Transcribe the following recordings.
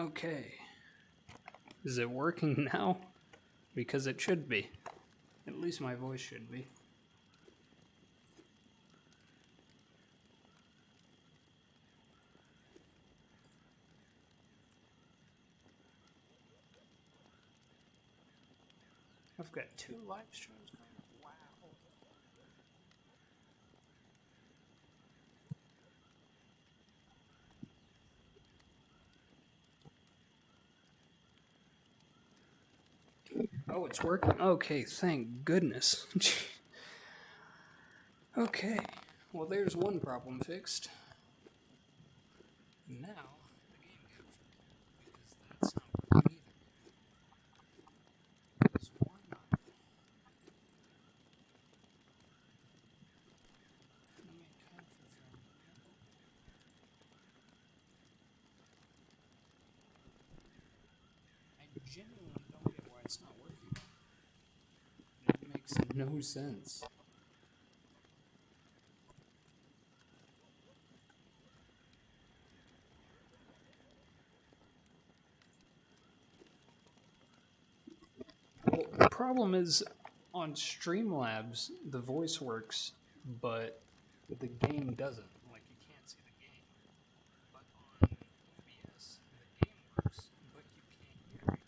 Okay. Is it working now? Because it should be. At least my voice should be. I've got 2 live streams going. Wow. Oh, it's working. Okay, thank goodness. Okay, well, there's one problem fixed. Now, the game capture. Because that's not working either. Because why not? I genuinely don't get why it's not working. It makes no sense. Well, the problem is on Streamlabs, the voice works, but the game doesn't. Like, you can't see the game. But on OBS, the game works, but you can't hear it.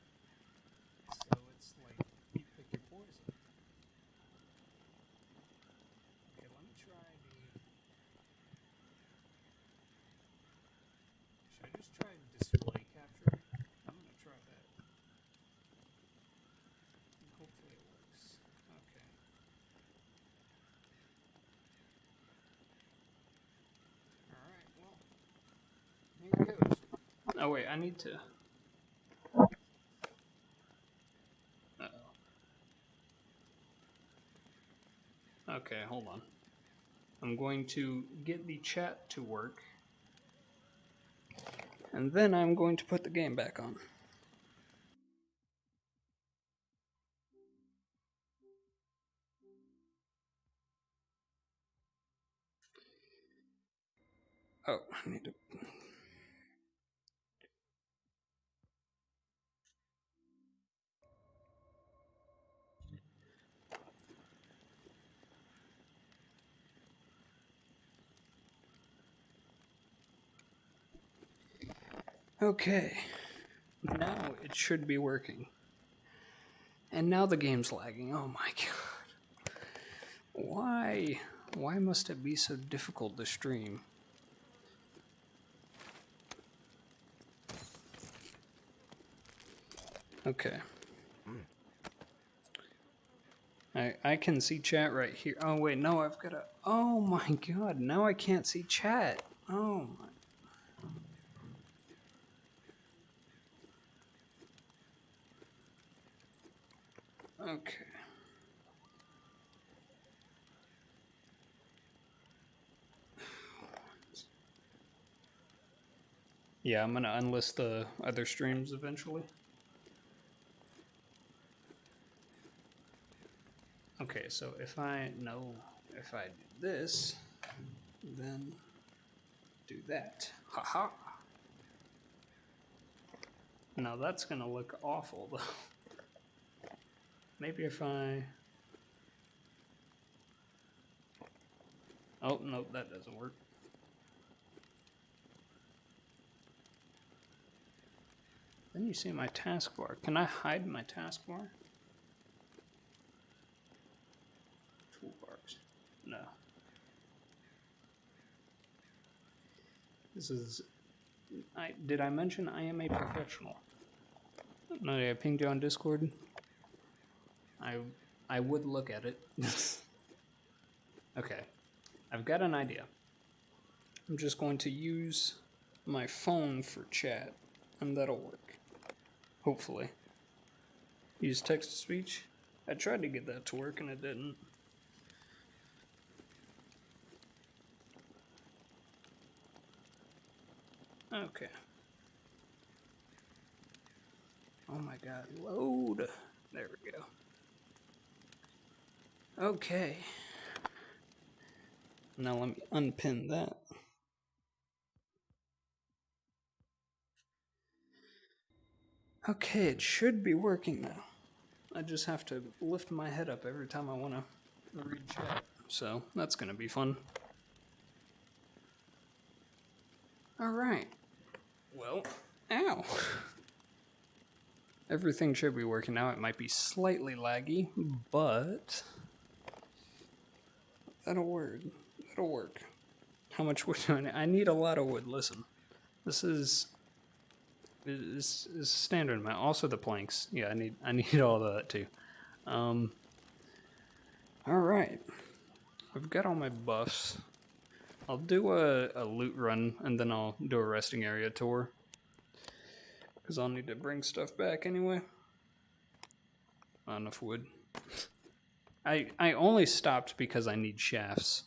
So it's like, you pick your poison. Okay, let me try the... Should I just try display capture? I'm gonna try that. Hopefully it works. Okay. Alright, well, here it goes. Oh wait, I need to... Okay, hold on. I'm going to get the chat to work, and then I'm going to put the game back on. Oh, I need to... Okay, now it should be working. And now the game's lagging. Oh my god. Why? Why must it be so difficult to stream? Okay. I can see chat right here. Oh wait, no, I've got to... Oh my god, now I can't see chat. Oh my... Okay. Yeah, I'm gonna unlist the other streams eventually. Okay, so if I do this, then do that. Haha. Now that's gonna look awful though. Maybe if I... Oh, no, that doesn't work. Then you see my taskbar. Can I hide my taskbar? Toolbars. No. This is... did I mention I am a professional? No, I pinged you on Discord. I would look at it. Okay. I've got an idea. I'm just going to use my phone for chat, and that'll work. Hopefully. Use text-to-speech. I tried to get that to work, and it didn't. Okay. Oh my god, load. There we go. Okay. Now let me unpin that. Okay, it should be working now. I just have to lift my head up every time I want to read chat, so that's going to be fun. Alright. Well, ow. Everything should be working now. It might be slightly laggy, but that'll work. That'll work. How much wood do I need? I need a lot of wood. Listen, this is standard amount. Also the planks. Yeah, I need all of that too. All right. I've got all my buffs. I'll do a loot run and then I'll do a resting area tour. Because I'll need to bring stuff back anyway. Not enough wood. I only stopped because I need shafts.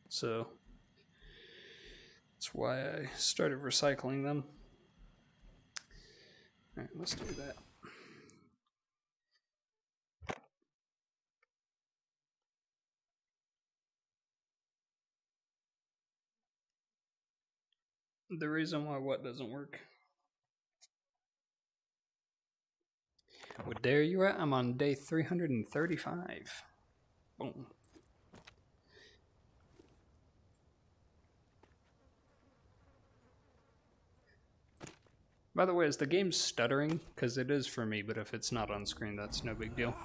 So that's why I started recycling them. Alright, let's do that. The reason why what doesn't work. What day are you at? I'm on day 335. Boom. By the way, is the game stuttering? Because it is for me, but if it's not on screen, that's no big deal.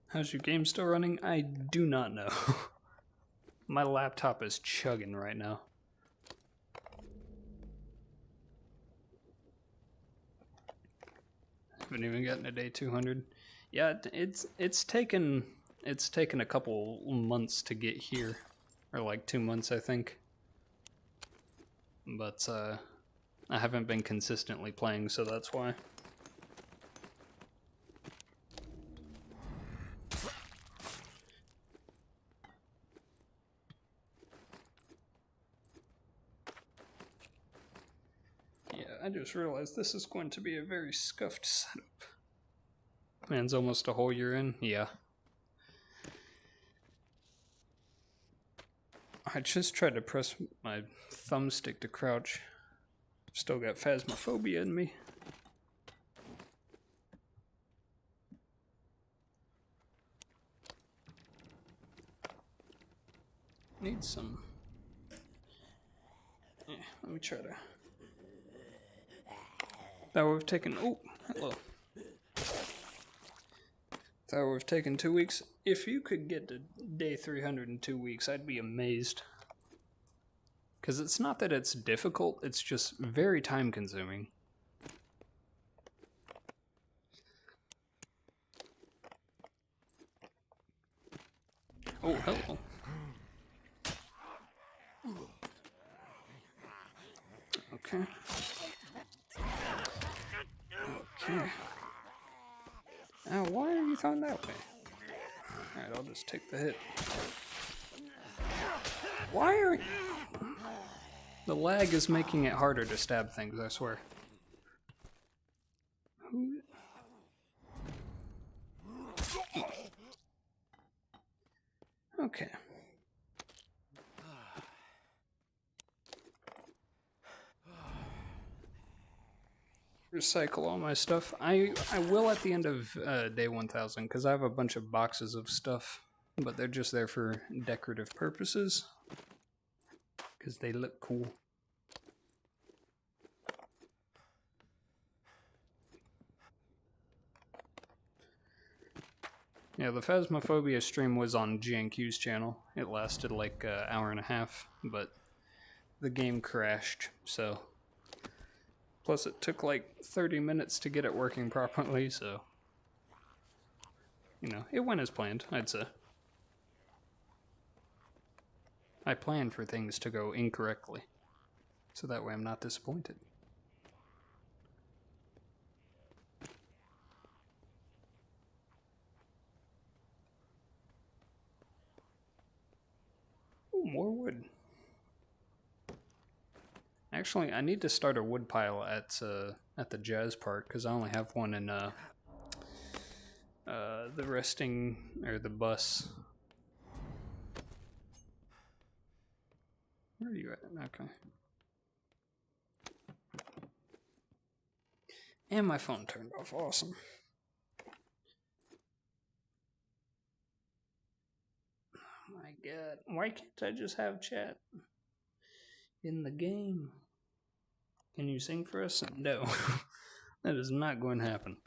How's your game still running? I do not know. My laptop is chugging right now. Haven't even gotten to day 200. Yeah, it's taken a couple months to get here, or like 2 months, I think. But I haven't been consistently playing, so that's why. Yeah, I just realized this is going to be a very scuffed setup. Man's almost a whole year in, yeah. I just tried to press my thumbstick to crouch. Still got phasmophobia in me. Need some. Yeah, let me try to. That would have taken. Oh, hello. That would have taken 2 weeks. If you could get to day 300 in 2 weeks, I'd be amazed. Because it's not that it's difficult, it's just very time consuming. Oh, hello. Okay. Okay. Now, why are you throwing that way? Alright, I'll just take the hit. Why are you... The lag is making it harder to stab things, I swear. Okay. Recycle all my stuff. I will at the end of day 1000, because I have a bunch of boxes of stuff, but they're just there for decorative purposes, because they look cool. Yeah, the Phasmophobia stream was on GNQ's channel. It lasted like an hour and a half, but the game crashed, so... Plus it took like 30 minutes to get it working properly, so... You know, it went as planned, I'd say. I plan for things to go incorrectly, so that way I'm not disappointed. Ooh, more wood. Actually, I need to start a wood pile at the jazz park, because I only have one in the resting, or the bus. Where are you at? Okay. And my phone turned off. Awesome. Oh my god. Why can't I just have chat in the game? Can you sing for us? No. That is not going to happen.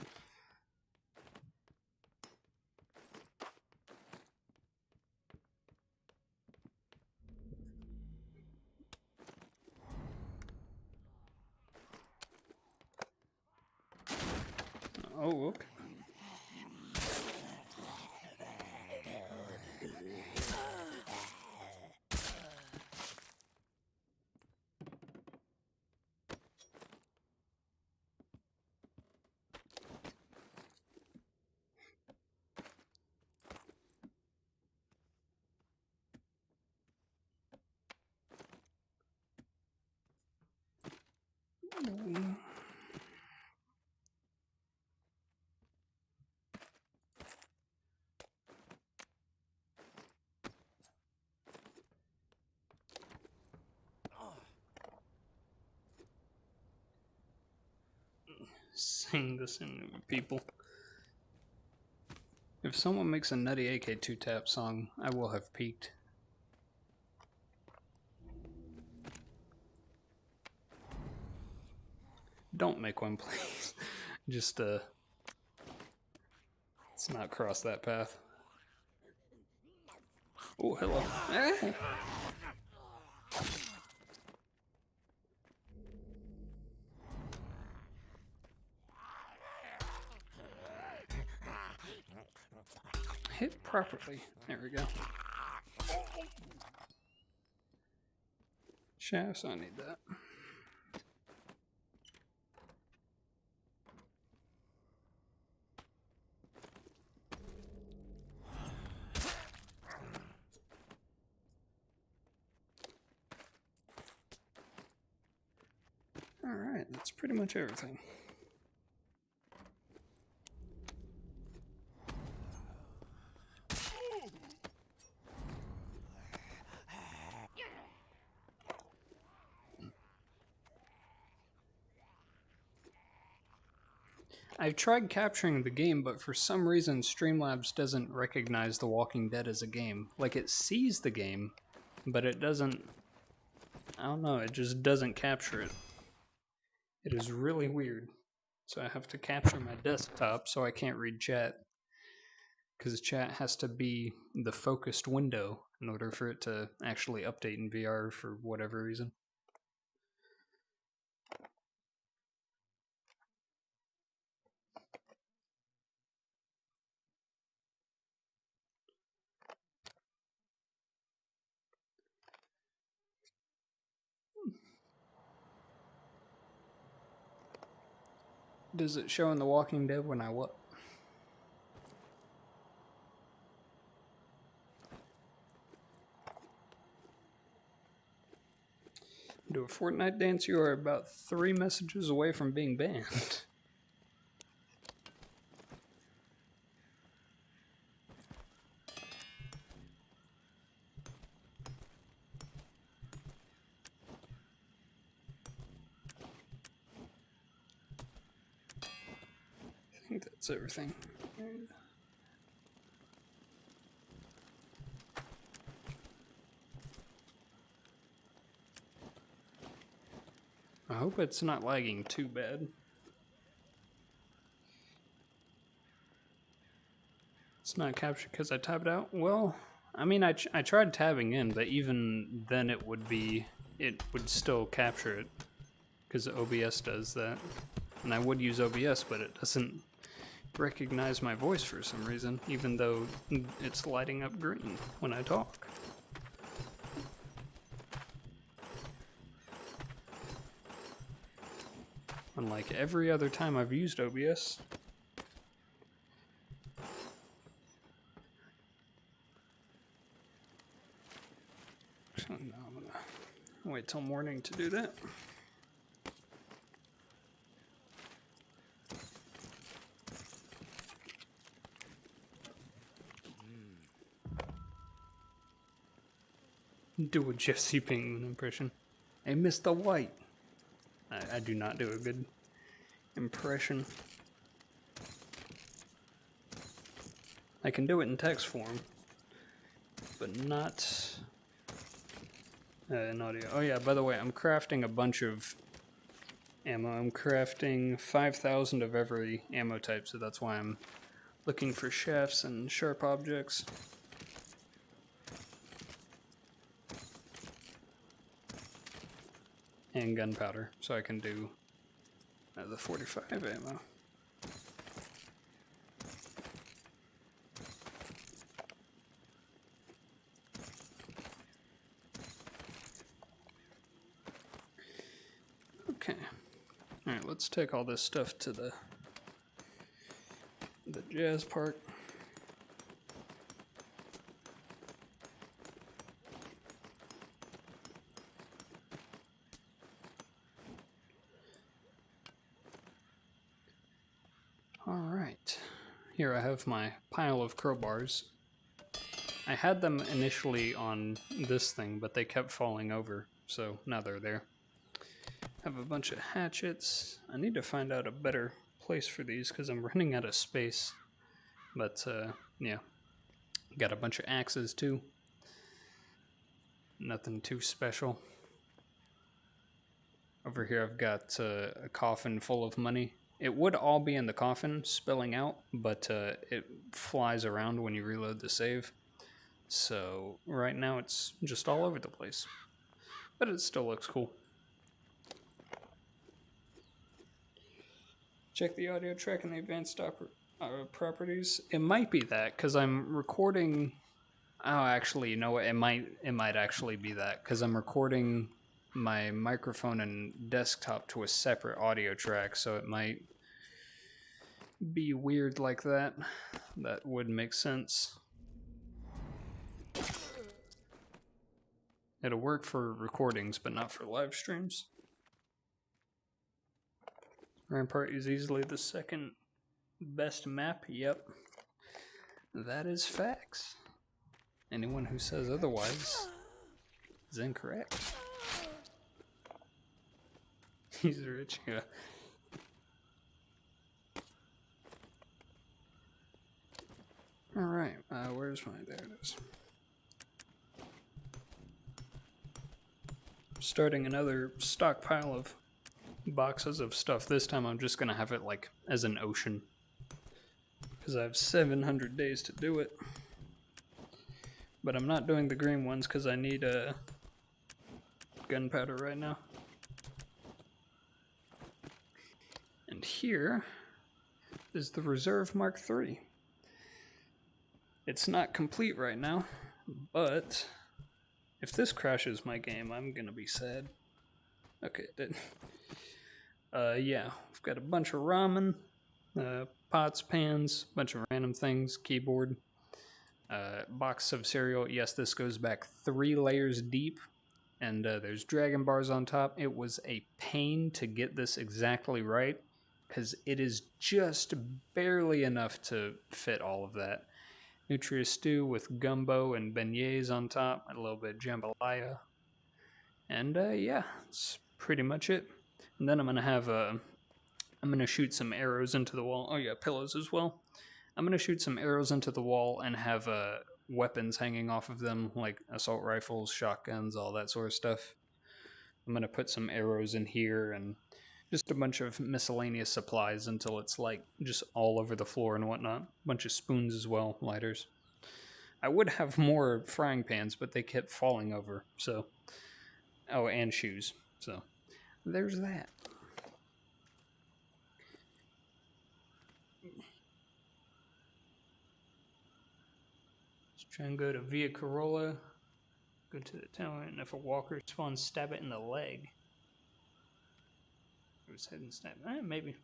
Oh, okay. Sing this in people. If someone makes a Nutty AK2 Tap song, I will have peaked. Don't make one, please. Just, let's not cross that path. Oh, hello. Ah. Hit properly. There we go. Shafts, I need that. Alright, that's pretty much everything. I've tried capturing the game, but for some reason Streamlabs doesn't recognize The Walking Dead as a game. Like, it sees the game, but it doesn't... I don't know, it just doesn't capture it. It is really weird. So I have to capture my desktop so I can't read chat. Because chat has to be the focused window in order for it to actually update in VR for whatever reason. Does it show in The Walking Dead when I what? Do a Fortnite dance, you are about 3 messages away from being banned. I think that's everything. I hope it's not lagging too bad. It's not captured because I tabbed out? Well, I mean, I tried tabbing in, but even then it would still capture it. Because OBS does that. And I would use OBS, but it doesn't recognize my voice for some reason, even though it's lighting up green when I talk. Unlike every other time I've used OBS. So now I'm gonna wait till morning to do that. Do a Jesse Pinkman impression. Hey, Mr. White. I do not do a good impression. I can do it in text form, but not in audio. Oh yeah, by the way, I'm crafting a bunch of ammo. I'm crafting 5,000 of every ammo type, so that's why I'm looking for shafts and sharp objects. And gunpowder, so I can do the 45 ammo. Okay. Alright, let's take all this stuff to the jazz park. Alright. Here I have my pile of crowbars. I had them initially on this thing, but they kept falling over, so now they're there. Have a bunch of hatchets. I need to find out a better place for these because I'm running out of space. But, yeah. Got a bunch of axes too. Nothing too special. Over here I've got a coffin full of money. It would all be in the coffin, spilling out, but it flies around when you reload the save. So right now it's just all over the place. But it still looks cool. Check the audio track and the advanced properties. It might be that, because I'm recording... Oh, actually, you know what? It might actually be that, because I'm recording my microphone and desktop to a separate audio track, so it might be weird like that. That would make sense. It'll work for recordings, but not for live streams. Rampart is easily the second best map. Yep. That is facts. Anyone who says otherwise is incorrect. He's rich, yeah. Alright, where's my... There it is. Starting another stockpile of boxes of stuff. This time I'm just gonna have it like as an ocean. Because I have 700 days to do it. But I'm not doing the green ones because I need gunpowder right now. And here is the Reserve Mark III. It's not complete right now, but if this crashes my game, I'm gonna be sad. Okay, it did. Yeah, we've got a bunch of ramen, pots, pans, bunch of random things, keyboard, box of cereal. Yes, this goes back 3 layers deep, and there's dragon bars on top. It was a pain to get this exactly right, because it is just barely enough to fit all of that. Nutria stew with gumbo and beignets on top, a little bit of jambalaya. And yeah, that's pretty much it. And then I'm gonna have I'm gonna shoot some arrows into the wall. Oh yeah, pillows as well. I'm gonna shoot some arrows into the wall and have weapons hanging off of them, like assault rifles, shotguns, all that sort of stuff. I'm gonna put some arrows in here and just a bunch of miscellaneous supplies until it's like just all over the floor and whatnot. A bunch of spoons as well, lighters. I would have more frying pans, but they kept falling over, so... Oh, and shoes, so there's that. Let's try and go to Via Corolla, go to the tower, and if a walker spawns, stab it in the leg. His head and stab. Maybe.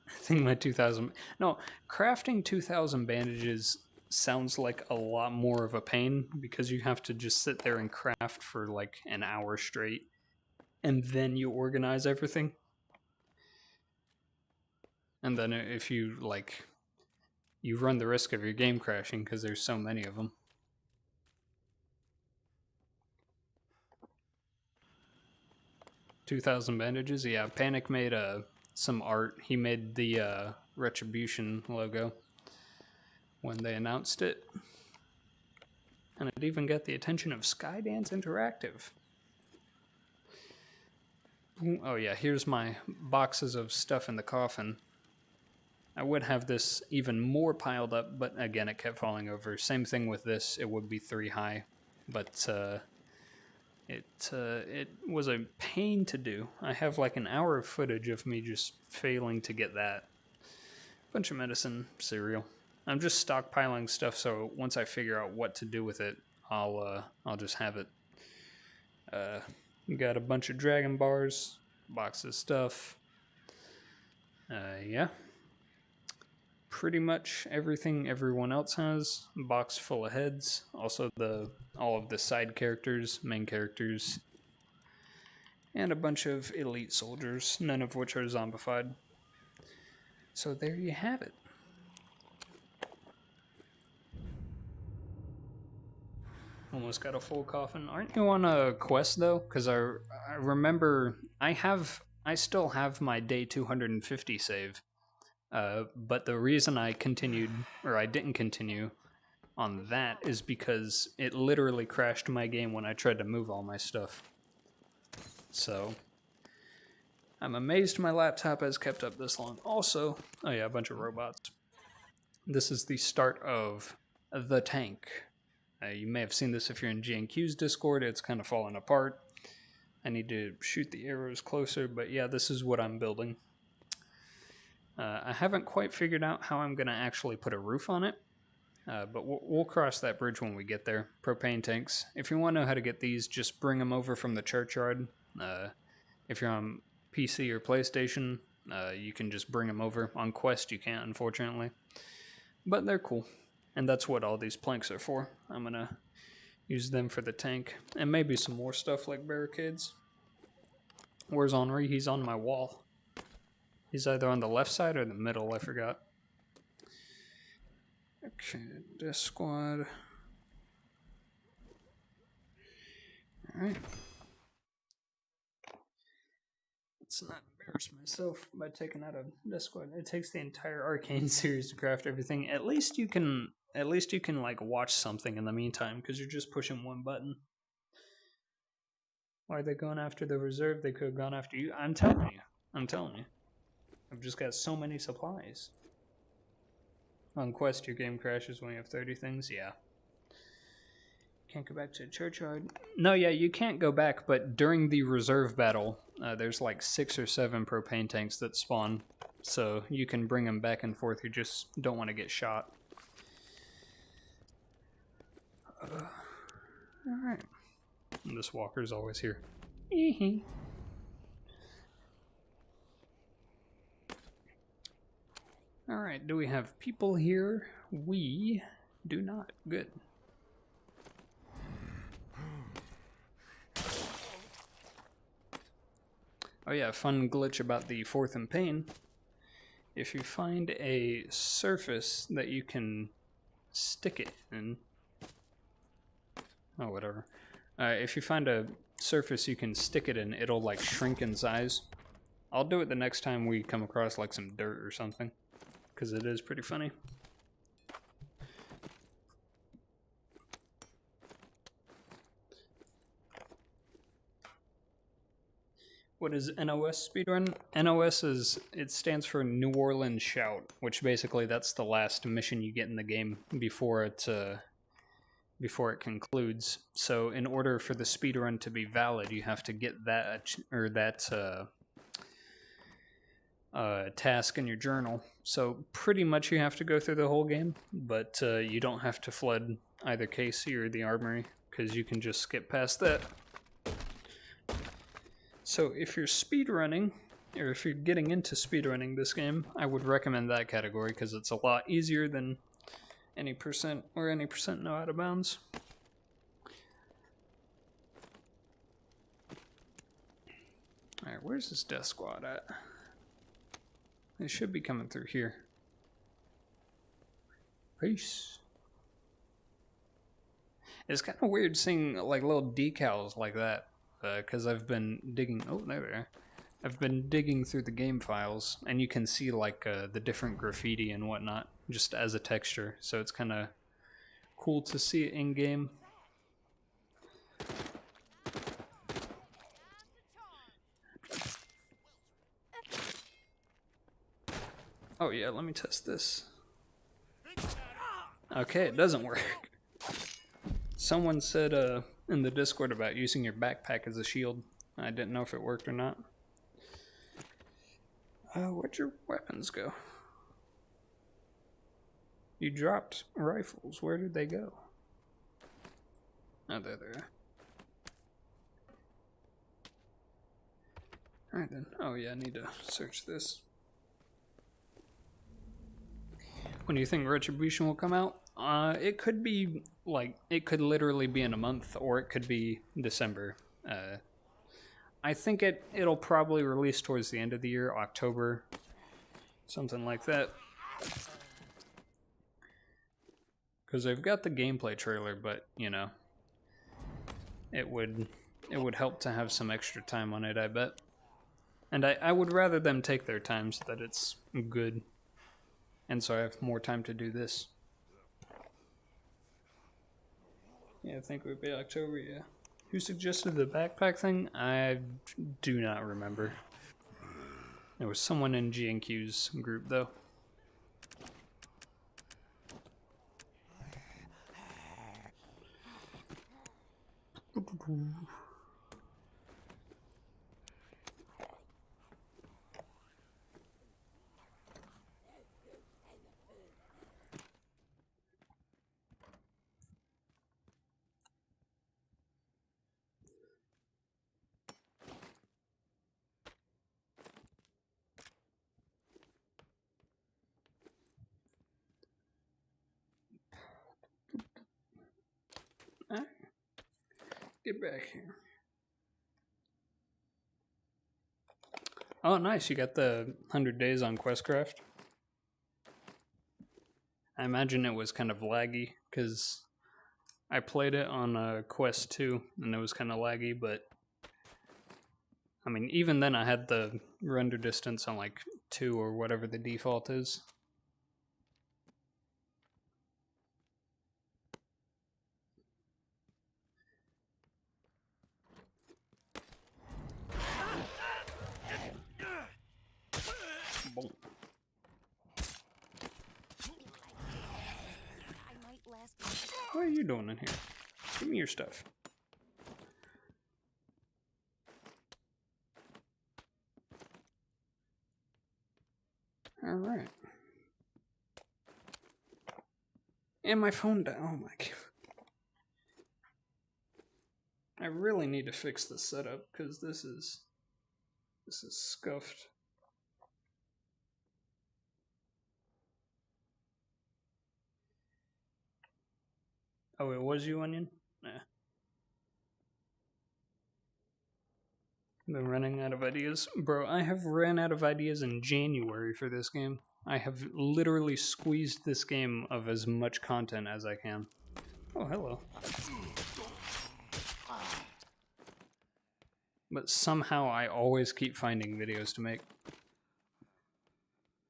I think my 2,000... No, crafting 2,000 bandages sounds like a lot more of a pain because you have to just sit there and craft for like an hour straight and then you organize everything. And then if you like, you run the risk of your game crashing because there's so many of them. 2,000 bandages. Yeah, Panic made some art. He made the Retribution logo when they announced it. And it even got the attention of Skydance Interactive. Oh yeah, here's my boxes of stuff in the coffin. I would have this even more piled up, but again, it kept falling over. Same thing with this. It would be 3 high, but it was a pain to do. I have like an hour of footage of me just failing to get that. Bunch of medicine, cereal. I'm just stockpiling stuff, so once I figure out what to do with it, I'll just have it. Got a bunch of dragon bars, box of stuff. Yeah. Pretty much everything everyone else has. Box full of heads. Also all of the side characters, main characters, and a bunch of elite soldiers, none of which are zombified. So there you have it. Almost got a full coffin. Aren't you on a quest though? Because I remember I still have my day 250 save. But the reason I didn't continue on that is because it literally crashed my game when I tried to move all my stuff. So I'm amazed my laptop has kept up this long. Also, oh yeah, a bunch of robots. This is the start of the tank. You may have seen this if you're in GNQ's Discord. It's kind of falling apart. I need to shoot the arrows closer, but yeah, this is what I'm building. I haven't quite figured out how I'm going to actually put a roof on it, but we'll cross that bridge when we get there. Propane tanks. If you want to know how to get these, just bring them over from the churchyard. If you're on PC or PlayStation, you can just bring them over. On Quest, you can't, unfortunately. But they're cool, and that's what all these planks are for. I'm going to use them for the tank, and maybe some more stuff like barricades. Where's Henri? He's on my wall. He's either on the left side or the middle, I forgot. Okay, death squad. Alright. Let's not embarrass myself by taking out a death squad. It takes the entire Arcane series to craft everything. At least you can like watch something in the meantime, because you're just pushing one button. Why are they going after the reserve? They could have gone after you. I'm telling you. I've just got so many supplies. On Quest, your game crashes when you have 30 things? Yeah. Can't go back to the churchyard. No, yeah, you can't go back, but during the reserve battle, there's like 6 or 7 propane tanks that spawn, so you can bring them back and forth. You just don't want to get shot. Alright. This walker's always here. Alright, do we have people here? We do not. Good. Oh yeah, fun glitch about the 4th and Pain. If you find a surface that you can stick it in... Oh, whatever. If you find a surface you can stick it in, it'll like shrink in size. I'll do it the next time we come across like some dirt or something, because it is pretty funny. What is NOS speedrun? NOS it stands for New Orleans Shout, which basically that's the last mission you get in the game before it concludes. So in order for the speedrun to be valid, you have to get that task in your journal. So pretty much you have to go through the whole game, but you don't have to flood either Casey or the armory, because you can just skip past that. So if you're speedrunning, or if you're getting into speedrunning this game, I would recommend that category, because it's a lot easier than any percent or any percent no out of bounds. Alright, where's this death squad at? They should be coming through here. Peace. It's kind of weird seeing like little decals like that. because I've been digging. Oh, there we are. I've been digging through the game files, and you can see like the different graffiti and whatnot just as a texture. So it's kind of cool to see it in game. Oh yeah, let me test this. Okay, it doesn't work. Someone said in the Discord about using your backpack as a shield. I didn't know if it worked or not. Where'd your weapons go? You dropped rifles. Where did they go? Oh, there they are. Alright then. Oh yeah, I need to search this. When do you think Retribution will come out? It could be, like, it could literally be in a month, or it could be December. I think it'll probably release towards the end of the year, October, something like that. Because they've got the gameplay trailer, but, you know, it would help to have some extra time on it, I bet. And I would rather them take their time so that it's good. And so I have more time to do this. Yeah, I think it would be October, yeah. Who suggested the backpack thing? I do not remember. There was someone in G&Q's group, though. Alright. Get back here. Oh, nice. You got the 100 days on Questcraft. I imagine it was kind of laggy, because I played it on Quest 2, and it was kind of laggy, but I mean, even then I had the render distance on like 2 or whatever the default is. Boom. What are you doing in here? Give me your stuff. Alright. And my phone died. Oh my god. I really need to fix the setup, because this is scuffed. Oh, it was you, Onion? Nah. Been running out of ideas. Bro, I have ran out of ideas in January for this game. I have literally squeezed this game of as much content as I can. Oh, hello. But somehow I always keep finding videos to make.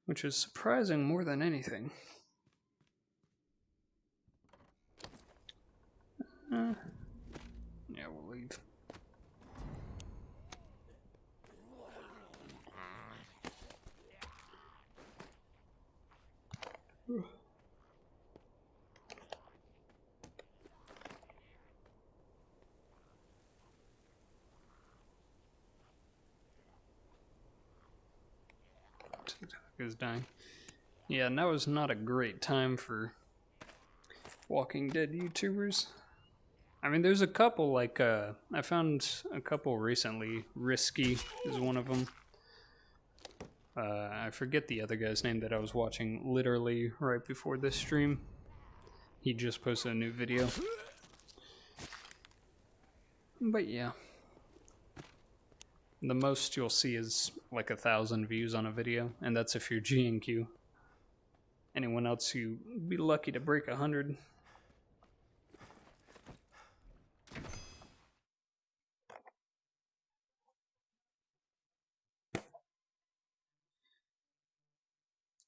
Which is surprising more than anything. Yeah, we'll leave. TikTok is dying. Yeah, now is not a great time for Walking Dead YouTubers. I mean, there's a couple, like, I found a couple recently. Risky is one of them. I forget the other guy's name that I was watching literally right before this stream. He just posted a new video. But yeah. The most you'll see is like 1,000 views on a video, and that's if you're G&Q. Anyone else, you'd be lucky to break 100.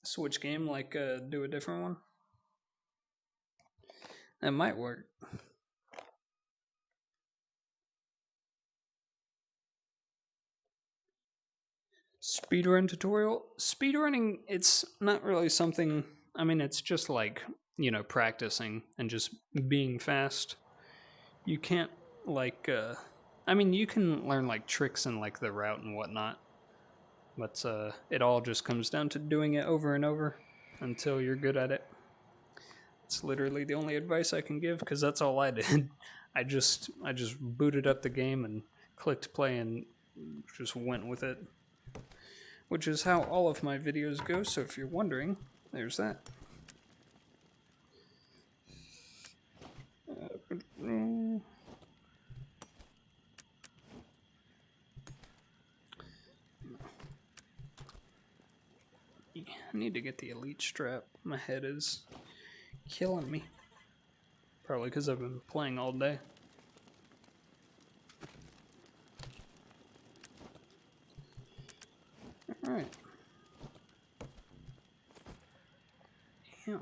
Switch game, like do a different one. That might work. Speedrun tutorial. Speedrunning, it's not really something. I mean, it's just like, you know, practicing and just being fast. You can't, like, I mean, you can learn, like, tricks and, like, the route and whatnot. But it all just comes down to doing it over and over until you're good at it. It's literally the only advice I can give, because that's all I did. I just booted up the game and clicked play and just went with it. Which is how all of my videos go, so if you're wondering, there's that. I need to get the elite strap. My head is killing me. Probably because I've been playing all day. Alright. Yeah.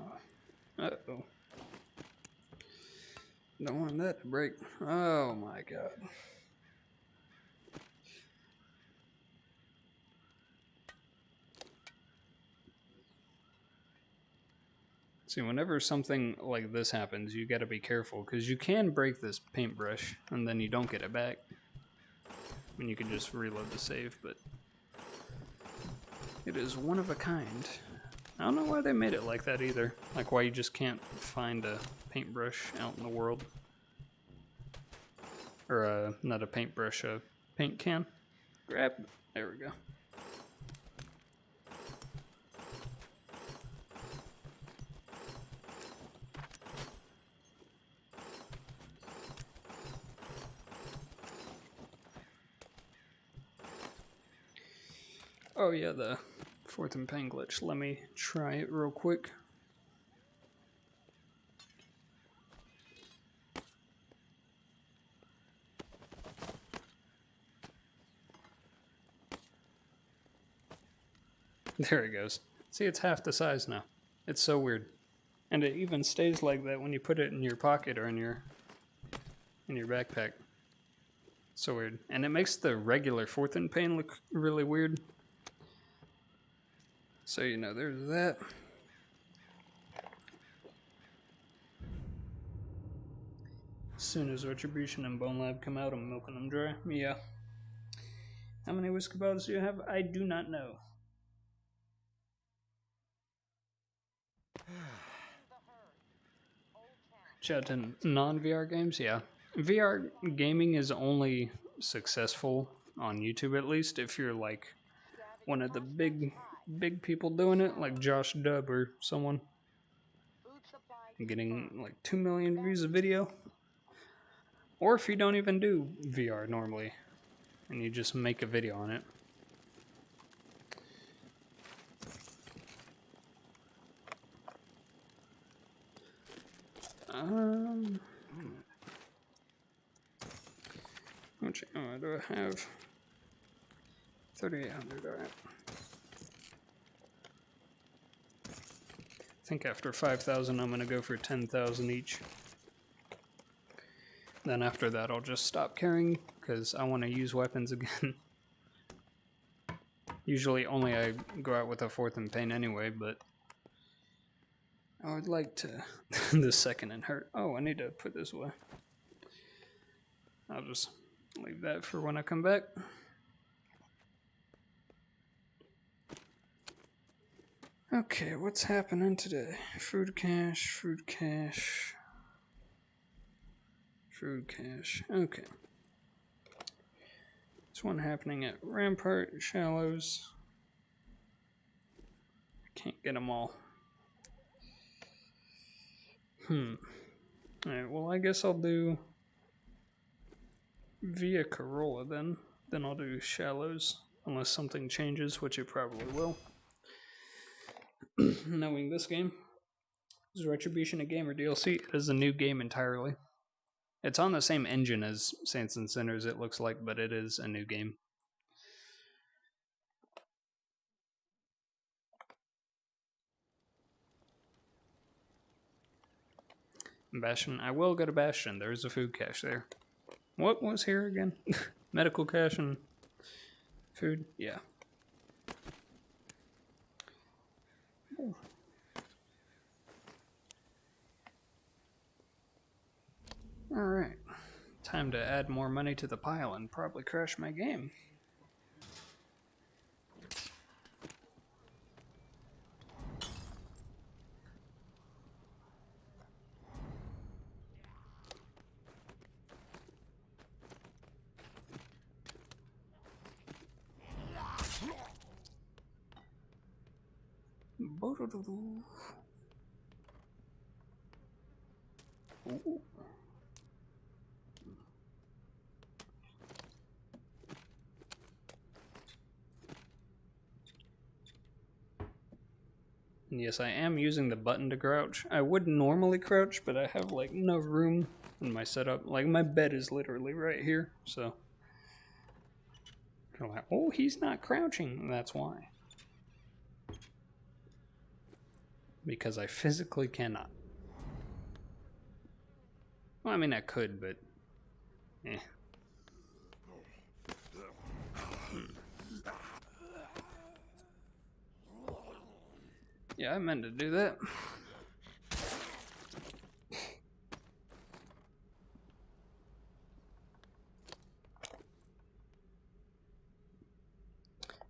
Uh-oh. Don't want that to break. Oh my god. See, whenever something like this happens, you gotta be careful, because you can break this paintbrush, and then you don't get it back. I mean, you can just reload the save, but it is one of a kind. I don't know why they made it like that either. Like, why you just can't find a paintbrush out in the world. Or, not a paintbrush, a paint can. Grab. There we go. Oh yeah, the fourth and pen glitch. Let me try it real quick. There it goes. See, it's half the size now. It's so weird. And it even stays like that when you put it in your pocket or in your backpack. So weird. And it makes the regular fourth and pen look really weird. So, you know, there's that. As soon as Retribution and Bone Lab come out, I'm milking them dry. Yeah. How many whiskey bottles do you have? I do not know. Chat to non-VR games? Yeah. VR gaming is only successful on YouTube, at least, if you're like one of the big people doing it, like Josh Dub or someone. Getting like 2 million views a video. Or if you don't even do VR normally, and you just make a video on it. Which ammo do I have? 3,800, alright. I think after 5,000 I'm gonna go for 10,000 each. Then after that I'll just stop carrying, because I want to use weapons again. Usually only I go out with a fourth and pain anyway, but I would like to the second and hurt. Oh, I need to put this away. I'll just leave that for when I come back. Okay, what's happening today? Food cache, food cache, food cache. Okay. This one happening at Rampart, Shallows. I can't get them all. Alright, well I guess I'll do Via Corolla then. Then I'll do Shallows, unless something changes, which it probably will. Knowing this game. Is Retribution a game or DLC? It is a new game entirely. It's on the same engine as Saints and Sinners, it looks like, but it is a new game. Bastion. I will go to Bastion. There's a food cache there. What was here again? Medical cache and food? Yeah. Ooh. Alright. Time to add more money to the pile and probably crash my game. Ooh. Yes, I am using the button to crouch. I would normally crouch, but I have like no room in my setup. Like my bed is literally right here, so you're like, oh, he's not crouching. That's why. Because I physically cannot. Well, I mean, I could, but eh. Yeah, I meant to do that.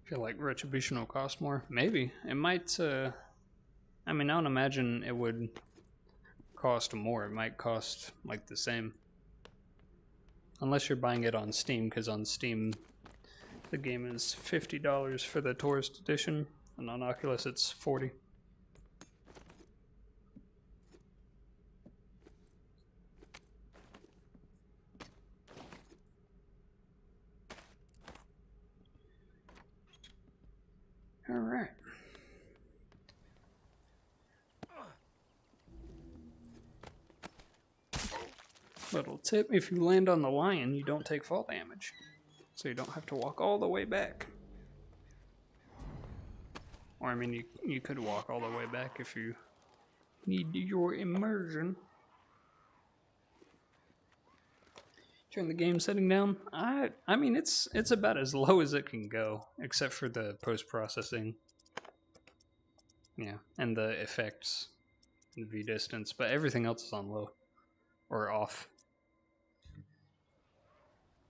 Feel like retribution will cost more. Maybe. It might, I mean, I don't imagine it would cost more. It might cost, like, the same. Unless you're buying it on Steam, because on Steam, the game is $50 for the Tourist Edition, and on Oculus it's $40. Alright. Little tip, if you land on the lion, you don't take fall damage. So you don't have to walk all the way back. Or I mean, you could walk all the way back if you need your immersion. Turn the game setting down. I mean, it's about as low as it can go, except for the post-processing. Yeah, and the effects, and V-distance, but everything else is on low or off.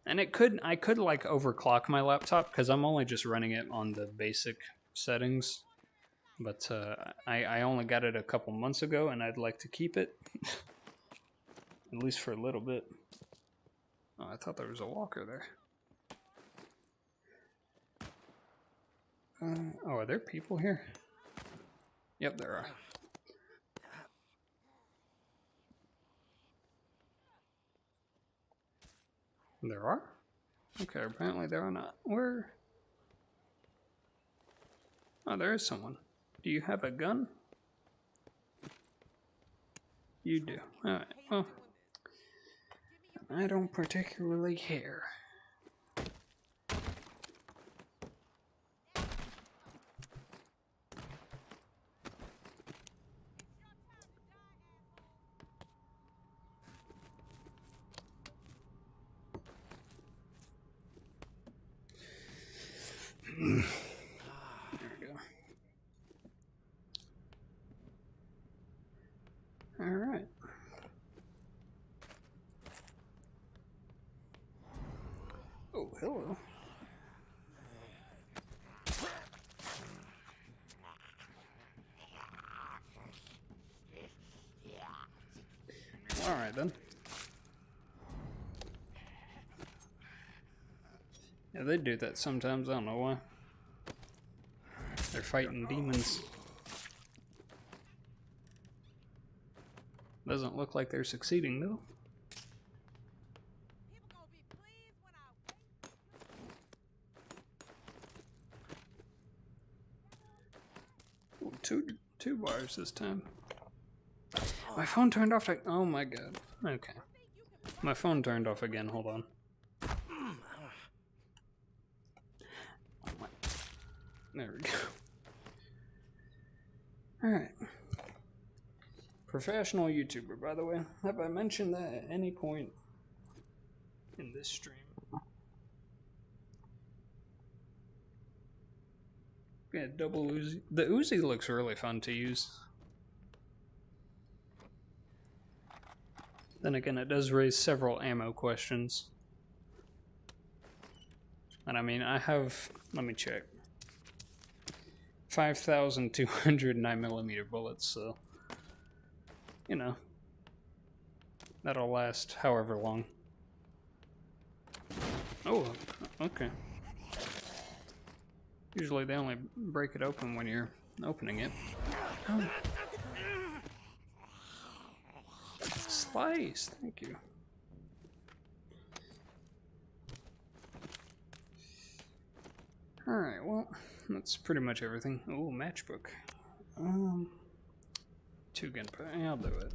And I could like overclock my laptop because I'm only just running it on the basic settings. But I only got it a couple months ago, and I'd like to keep it at least for a little bit. Oh, I thought there was a walker there. Oh, are there people here? Yep, there are. There are? Okay, apparently there are not. Where? Oh, there is someone. Do you have a gun? You do. Alright, well, I don't particularly care. There we go. Alright. Oh, hello. Alright then. Yeah, they do that sometimes, I don't know why. They're fighting demons. Doesn't look like they're succeeding though. Ooh, two bars this time. My phone turned off. Oh my god. Okay. My phone turned off again. Hold on. There we go. Alright. Professional YouTuber, by the way. Have I mentioned that at any point in this stream? Yeah, double Uzi. The Uzi looks really fun to use. Then again, it does raise several ammo questions. And I mean, I have, let me check, 5,200 9mm bullets, so, you know, that'll last however long. Oh, okay. Usually they only break it open when you're opening it. Oh. Slice, thank you. Alright, well, that's pretty much everything. Oh, matchbook. 2 gunpowder, yeah, I'll do it.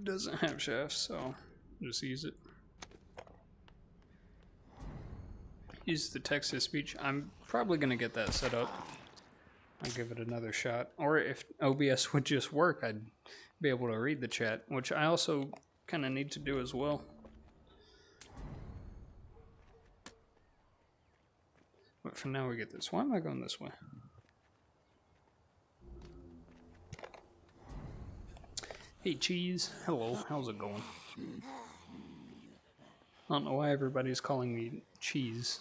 Doesn't have shafts, so just use it. Use the text-to-speech. I'm probably going to get that set up. I'll give it another shot. Or if OBS would just work, I'd be able to read the chat, which I also kind of need to do as well. But for now we get this. Why am I going this way? Hey Cheese, hello, how's it going? I don't know why everybody's calling me Cheese.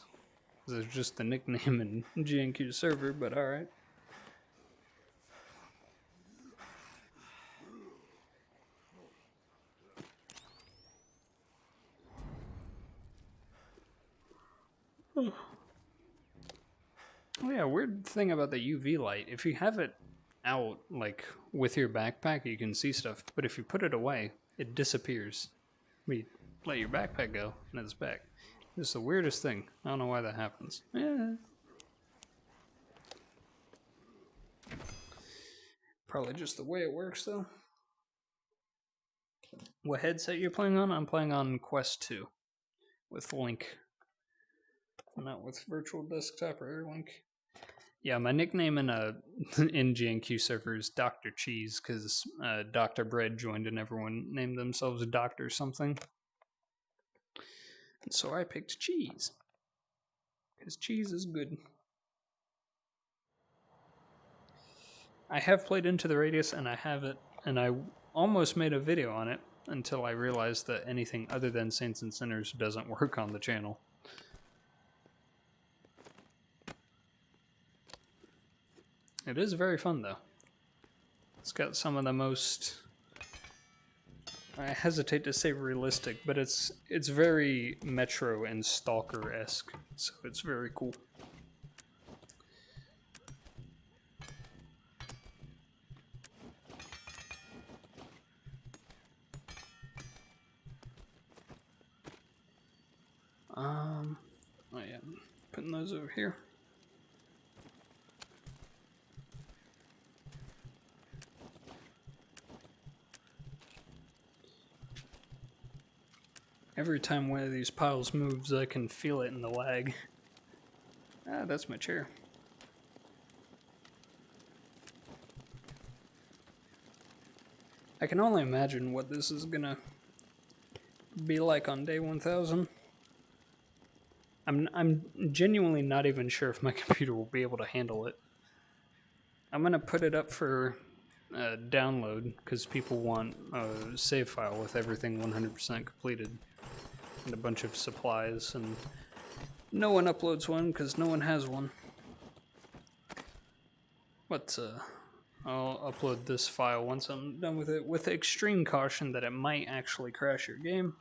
It's just the nickname in GNQ server, but alright. Oh yeah, weird thing about the UV light. If you have it out, like, with your backpack, you can see stuff, but if you put it away, it disappears. You let your backpack go, and it's back. It's the weirdest thing. I don't know why that happens. Yeah. Probably just the way it works, though. What headset you're playing on? I'm playing on Quest 2 with Link. Not with Virtual Desktop or Airlink. Yeah, my nickname in GNQ server is Dr. Cheese, because Dr. Bread joined and everyone named themselves Dr. something. And so I picked Cheese, because cheese is good. I have played Into the Radius, and I have it, and I almost made a video on it until I realized that anything other than Saints and Sinners doesn't work on the channel. It is very fun, though. It's got some of the most, I hesitate to say realistic, but it's very Metro and Stalker-esque, so it's very cool. Oh yeah, putting those over here. Every time one of these piles moves, I can feel it in the lag. Ah, that's my chair. I can only imagine what this is gonna be like on day 1000. I'm genuinely not even sure if my computer will be able to handle it. I'm gonna put it up for download because people want a save file with everything 100% completed and a bunch of supplies, and no one uploads one because no one has one. But I'll upload this file once I'm done with it, with extreme caution that it might actually crash your game.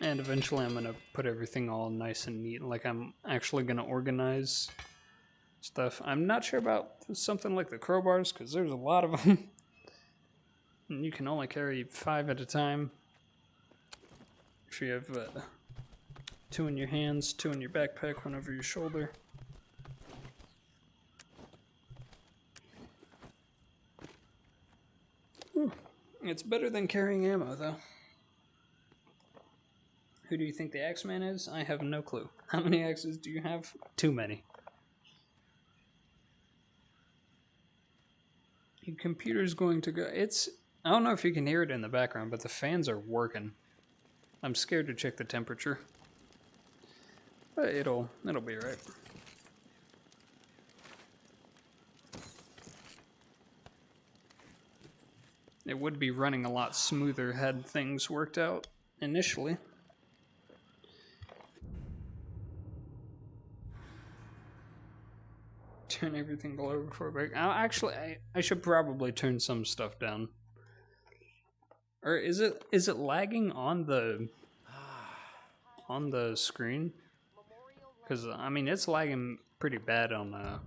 And eventually I'm gonna put everything all nice and neat, like I'm actually gonna organize stuff. I'm not sure about something like the crowbars, because there's a lot of them. And you can only carry 5 at a time. If you have 2 in your hands, 2 in your backpack, 1 over your shoulder. It's better than carrying ammo, though. Who do you think the Axeman is? I have no clue. How many axes do you have? Too many. Your computer's going to go... I don't know if you can hear it in the background, but the fans are working. I'm scared to check the temperature. But it'll be right. It would be running a lot smoother had things worked out initially. Turn everything below before break. Actually, I should probably turn some stuff down. Or is it lagging on the screen? Because I mean it's lagging pretty bad on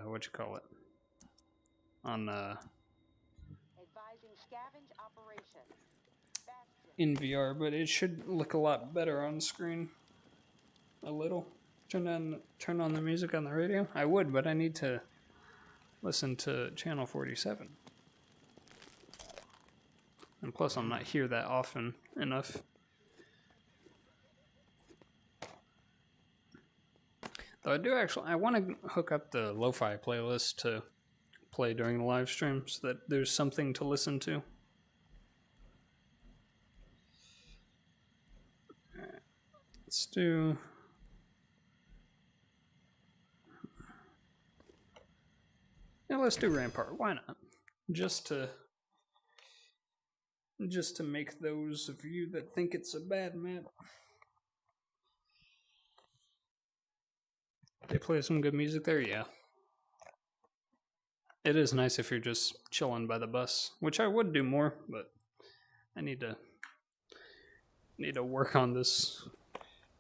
what you call it? On in VR, but it should look a lot better on screen. A little. Turn on the music on the radio? I would, but I need to listen to channel 47. And plus I'm not here that often enough. Though I want to hook up the lo-fi playlist to play during the live stream so that there's something to listen to. Alright, let's do... Yeah, let's do Rampart. Why not? Just to make those of you that think it's a bad map. They play some good music there, yeah. It is nice if you're just chilling by the bus, which I would do more, but I need to work on this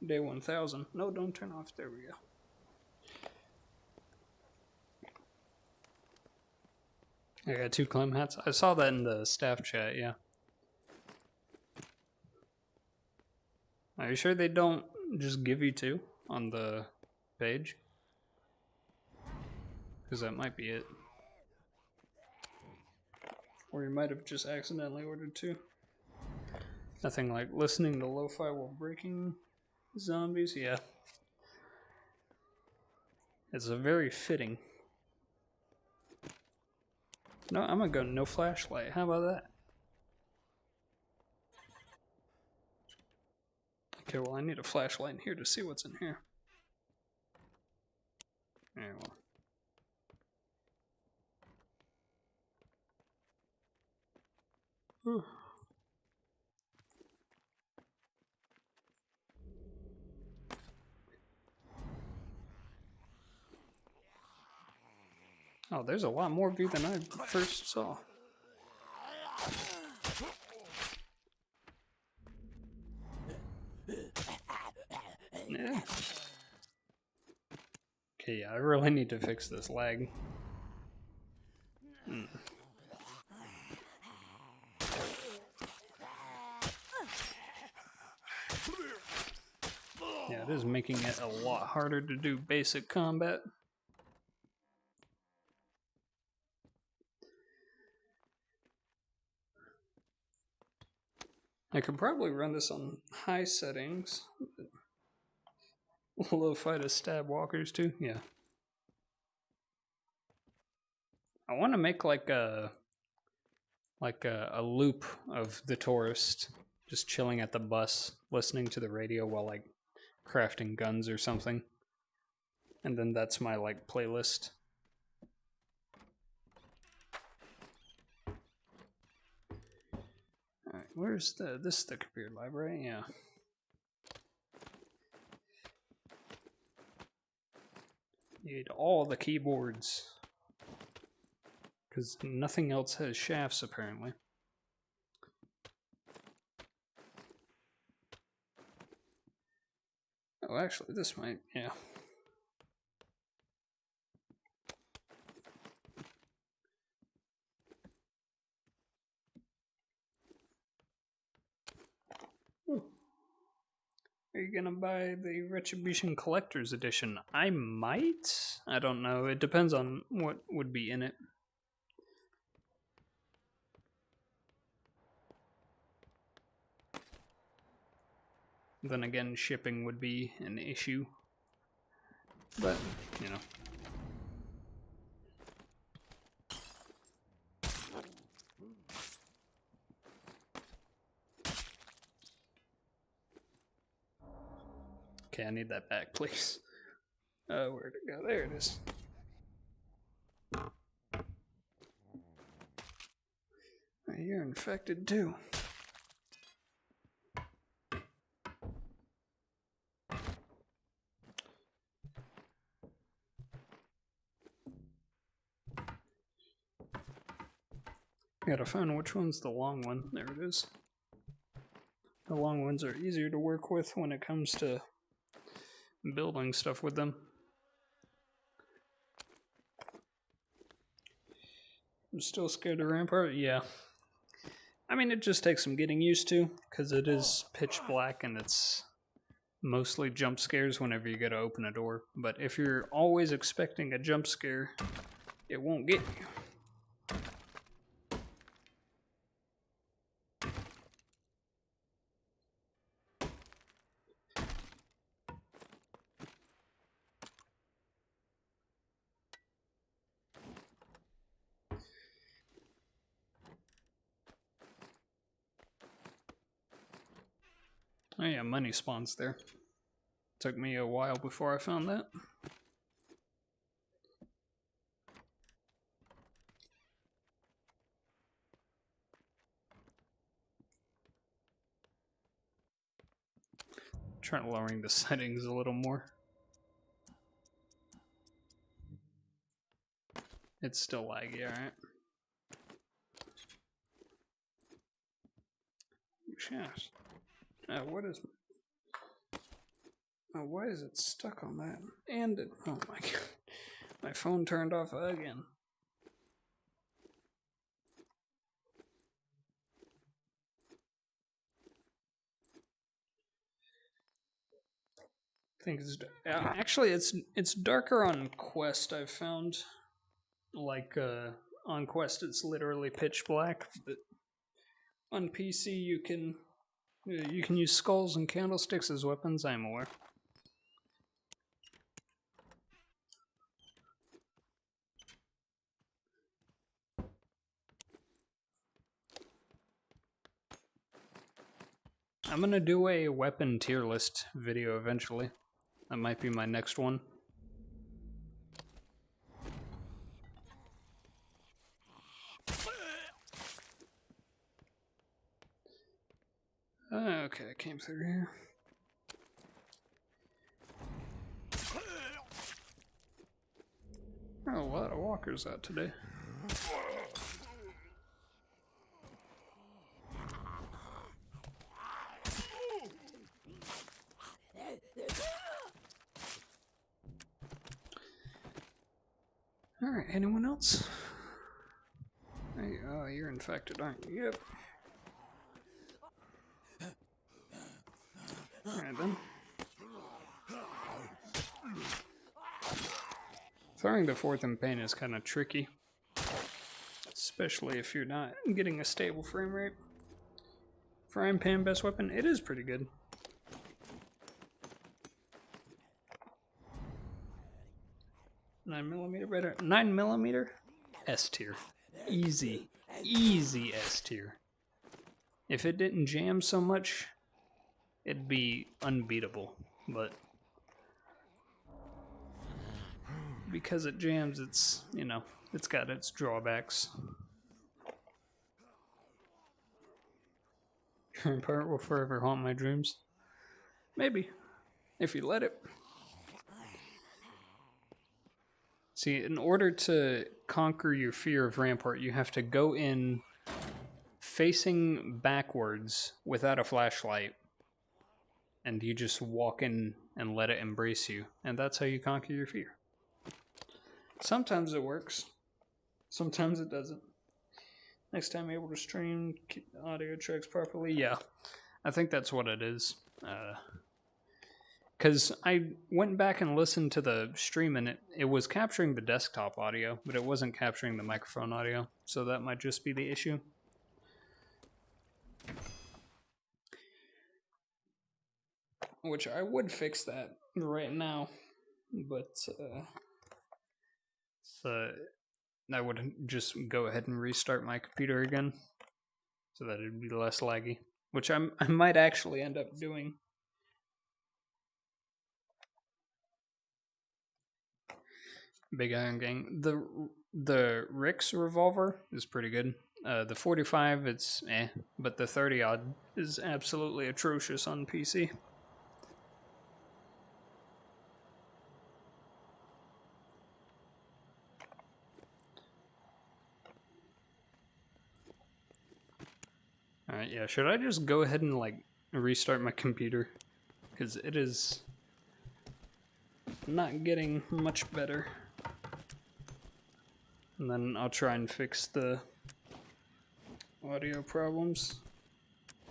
day 1000. No, don't turn off. There we go. I got 2 clam hats. I saw that in the staff chat, yeah. Are you sure they don't just give you 2 on the page? Because that might be it. Or you might have just accidentally ordered 2. Nothing like listening to lo-fi while breaking zombies, yeah. It's a very fitting. No, I'm gonna go no flashlight. How about that? Okay, well I need a flashlight in here to see what's in here. Alright, well. Oh, there's a lot more of you than I first saw. Yeah. Okay, yeah, I really need to fix this lag. Yeah, it is making it a lot harder to do basic combat. I could probably run this on high settings. Lo-fi to stab walkers too, yeah. I want to make like a loop of the tourist just chilling at the bus, listening to the radio while like crafting guns or something. And then that's my like playlist. Alright, where's this is the computer library? Yeah. Need all the keyboards. Because nothing else has shafts apparently. Oh, actually, this might, yeah. gonna buy the Retribution Collector's Edition? I might. I don't know. It depends on what would be in it. Then again, shipping would be an issue. But, you know. Okay, I need that back, please. Where'd it go? There it is. You're infected too. Gotta find which one's the long one. There it is. The long ones are easier to work with when it comes to building stuff with them. I'm still scared of Rampart? Yeah. I mean, it just takes some getting used to, because it is pitch black and it's mostly jump scares whenever you go to open a door. But if you're always expecting a jump scare, it won't get you. Oh yeah, money spawns there. Took me a while before I found that. Try lowering the settings a little more. It's still laggy, alright. Yes. What is... Oh, why is it stuck on that? And it... Oh my god. My phone turned off again. I think it's... actually, it's darker on Quest, I've found. Like, on Quest it's literally pitch black, but on PC you can use skulls and candlesticks as weapons, I'm aware. I'm gonna do a weapon tier list video eventually. That might be my next one. Okay, I came through here. Oh, a lot of walkers out today. Alright, anyone else? Hey, oh, you're infected, aren't you? Yep. Alright then. Throwing the fourth in pain is kind of tricky. Especially if you're not getting a stable frame rate. Frying pan best weapon, it is pretty good. better. 9mm? S tier. Easy. Easy S tier. If it didn't jam so much, it'd be unbeatable. But because it jams, it's, you know, it's got its drawbacks. Current part will forever haunt my dreams. Maybe, if you let it. See, in order to conquer your fear of Rampart, you have to go in facing backwards without a flashlight. And you just walk in and let it embrace you. And that's how you conquer your fear. Sometimes it works. Sometimes it doesn't. Next time you're able to stream keep the audio tracks properly. Yeah, I think that's what it is. Because I went back and listened to the stream and it was capturing the desktop audio, but it wasn't capturing the microphone audio. So that might just be the issue. Which I would fix that right now, but so I would just go ahead and restart my computer again so that it'd be less laggy, which I might actually end up doing. Big Iron Gang. The Rick's revolver is pretty good. The 45, it's but the 30 odd is absolutely atrocious on PC. Alright, yeah, should I just go ahead and like restart my computer? Because it is not getting much better. And then I'll try and fix the audio problems.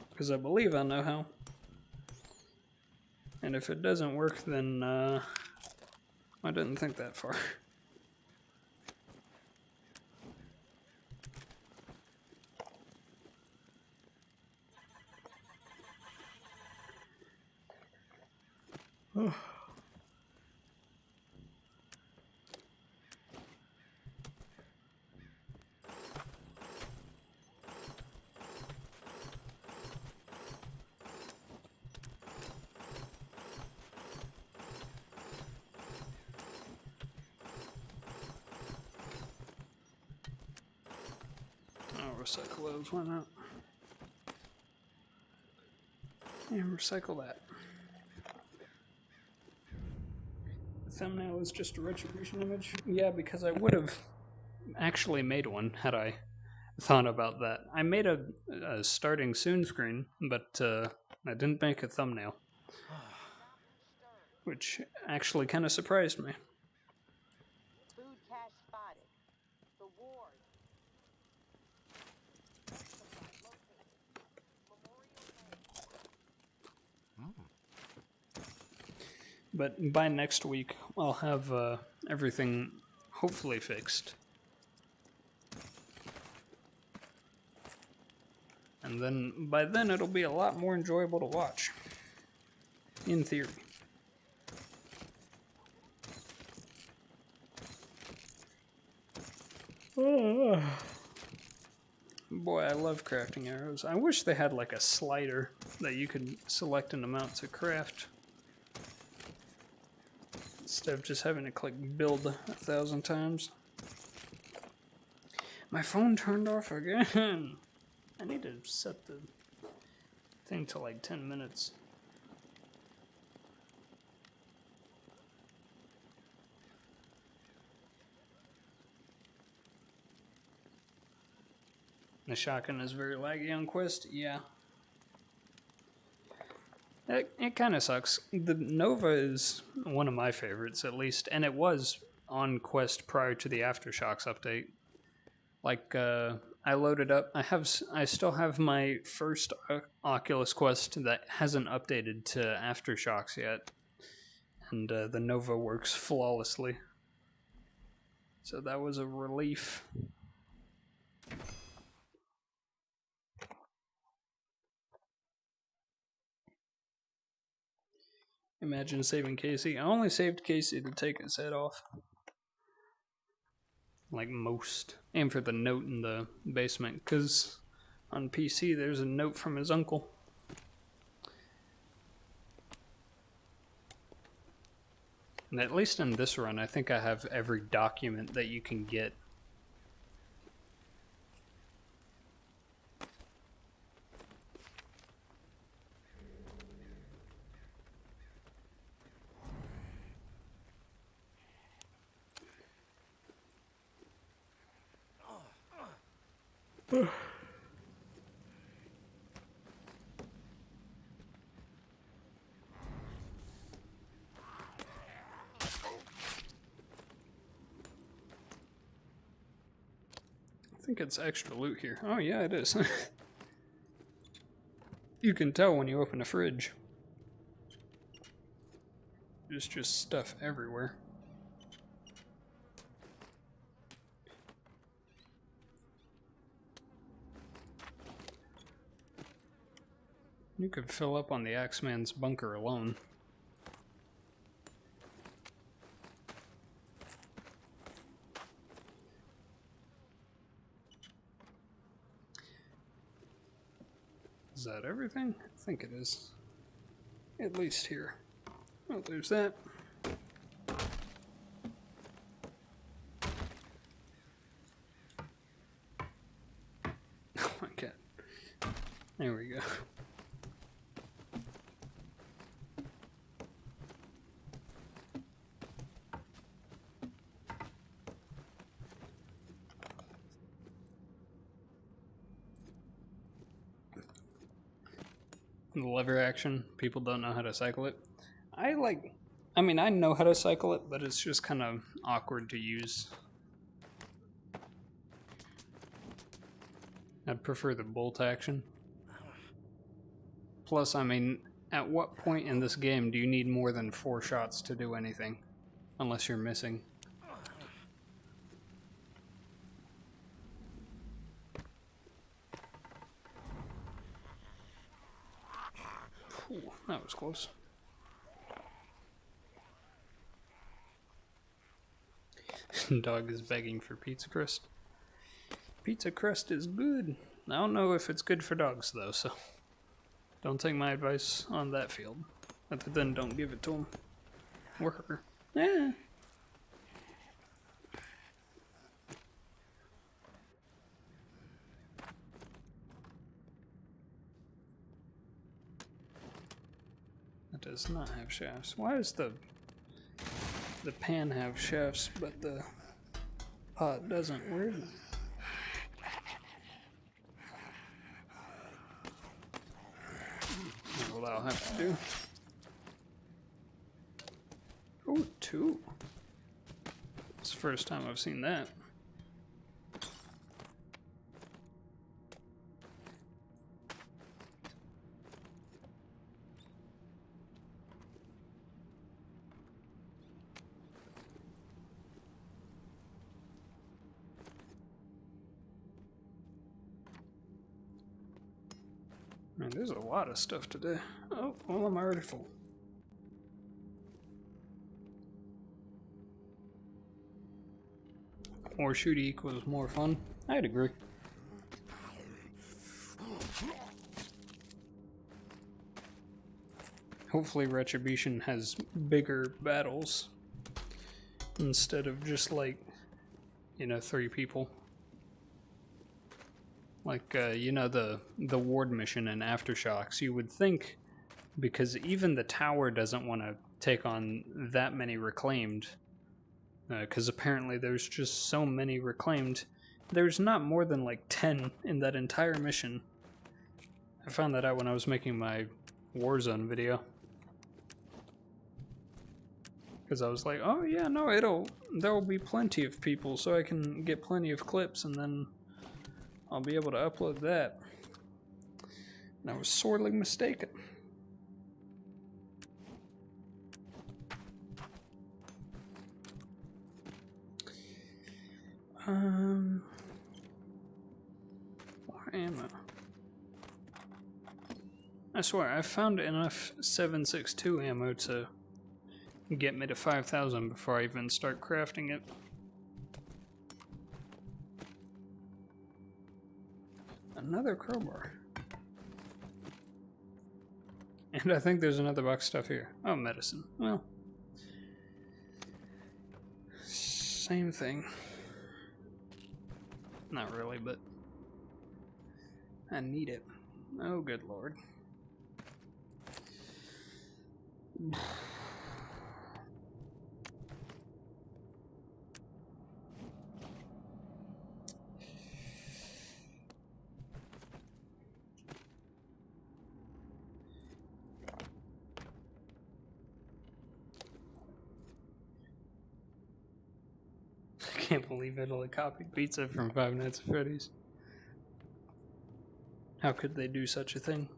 Because I believe I know how. And if it doesn't work, then I didn't think that far. Oh. Recycle those, why not? And recycle that. The thumbnail is just a retribution image? Yeah, because I would have actually made one had I thought about that. I made a starting soon screen, but I didn't make a thumbnail. Which actually kind of surprised me. Food cache spotted. The ward. But by next week, I'll have everything hopefully fixed. And then, by then, it'll be a lot more enjoyable to watch. In theory. Boy, I love crafting arrows. I wish they had like a slider that you could select an amount to craft. Instead of just having to click build 1,000 times. My phone turned off again. I need to set the thing to like 10 minutes. The shotgun is very laggy on Quest, yeah. It kind of sucks. The Nova is one of my favorites, at least, and it was on Quest prior to the Aftershocks update. Like, I loaded up. I still have my first Oculus Quest that hasn't updated to Aftershocks yet, and the Nova works flawlessly. So that was a relief. Imagine saving Casey. I only saved Casey to take his head off. Like most. And for the note in the basement, because on PC there's a note from his uncle. And at least in this run, I think I have every document that you can get. I think it's extra loot here. Oh yeah, it is. You can tell when you open a fridge. There's just stuff everywhere. You could fill up on the Axeman's bunker alone. Is that everything? I think it is. At least here. Oh, there's that. Oh my god. There we go. The lever action, people don't know how to cycle it. I mean, I know how to cycle it, but it's just kind of awkward to use. I'd prefer the bolt action. Plus, I mean, at what point in this game do you need more than 4 shots to do anything? Unless you're missing. Ooh, that was close. Dog is begging for pizza crust. Pizza crust is good. I don't know if it's good for dogs though, so don't take my advice on that field. Other than don't give it to them. Or her. Yeah. It does not have shafts. Why does the pan have shafts but the pot doesn't? Weird. Well, I'll have to do. Oh, 2. It's the first time I've seen that. Man, there's a lot of stuff today. Oh, well, I'm already full. More shooty equals more fun. I'd agree. Hopefully Retribution has bigger battles instead of just like, you know, 3 people. Like, you know, the ward mission in Aftershocks, you would think, because even the tower doesn't want to take on that many reclaimed, because apparently there's just so many reclaimed. There's not more than like 10 in that entire mission. I found that out when I was making my Warzone video. Because I was like, oh yeah, no, there'll be plenty of people, so I can get plenty of clips, and then I'll be able to upload that. And I was sorely mistaken. More ammo. I swear, I found enough 7.62 ammo to get me to 5,000 before I even start crafting it. Another crowbar. And I think there's another box of stuff here. Oh, medicine. Well, same thing. Not really, but I need it. Oh, good lord. I can't believe Italy copied pizza from Five Nights at Freddy's. How could they do such a thing?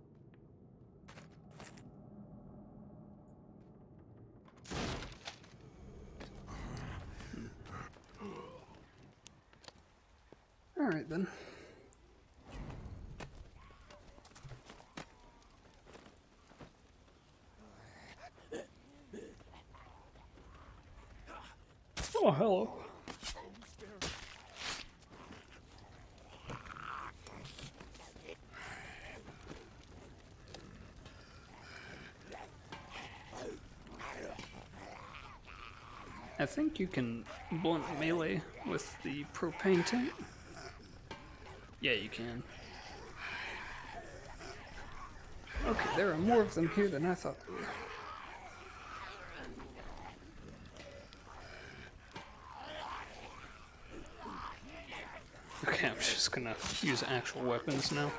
Alright then. Oh, hello. I think you can blunt melee with the propane tank. Yeah, you can. Okay, there are more of them here than I thought there were. Okay, I'm just gonna use actual weapons now.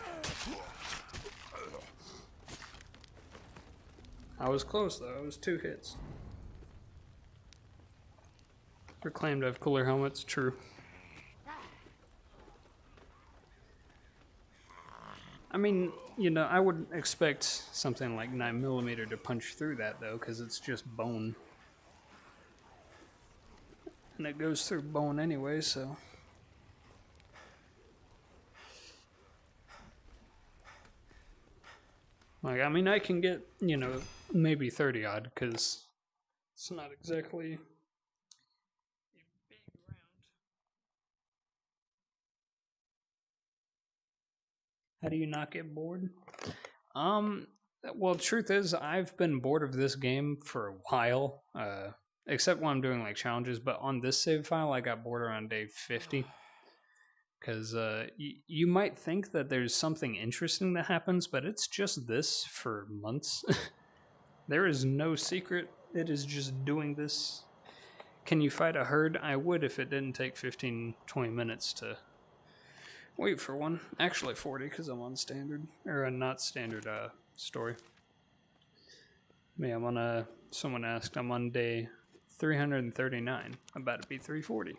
I was close though, it was 2 hits. They're claimed to have cooler helmets, true. I mean, you know, I would expect something like 9mm to punch through that though, because it's just bone. And it goes through bone anyway, so... Like, I mean, I can get, you know, maybe 30 odd, because it's not exactly a big round. How do you not get bored? Well, truth is, I've been bored of this game for a while, except when I'm doing, like, challenges, but on this save file, I got bored around day 50. Because you might think that there's something interesting that happens, but it's just this for months. There is no secret. It is just doing this. Can you fight a herd? I would if it didn't take 15-20 minutes to wait for one. Actually 40 because I'm on standard. Or not standard story. Yeah, I'm on someone asked, I'm on day 339. I'm about to be 340.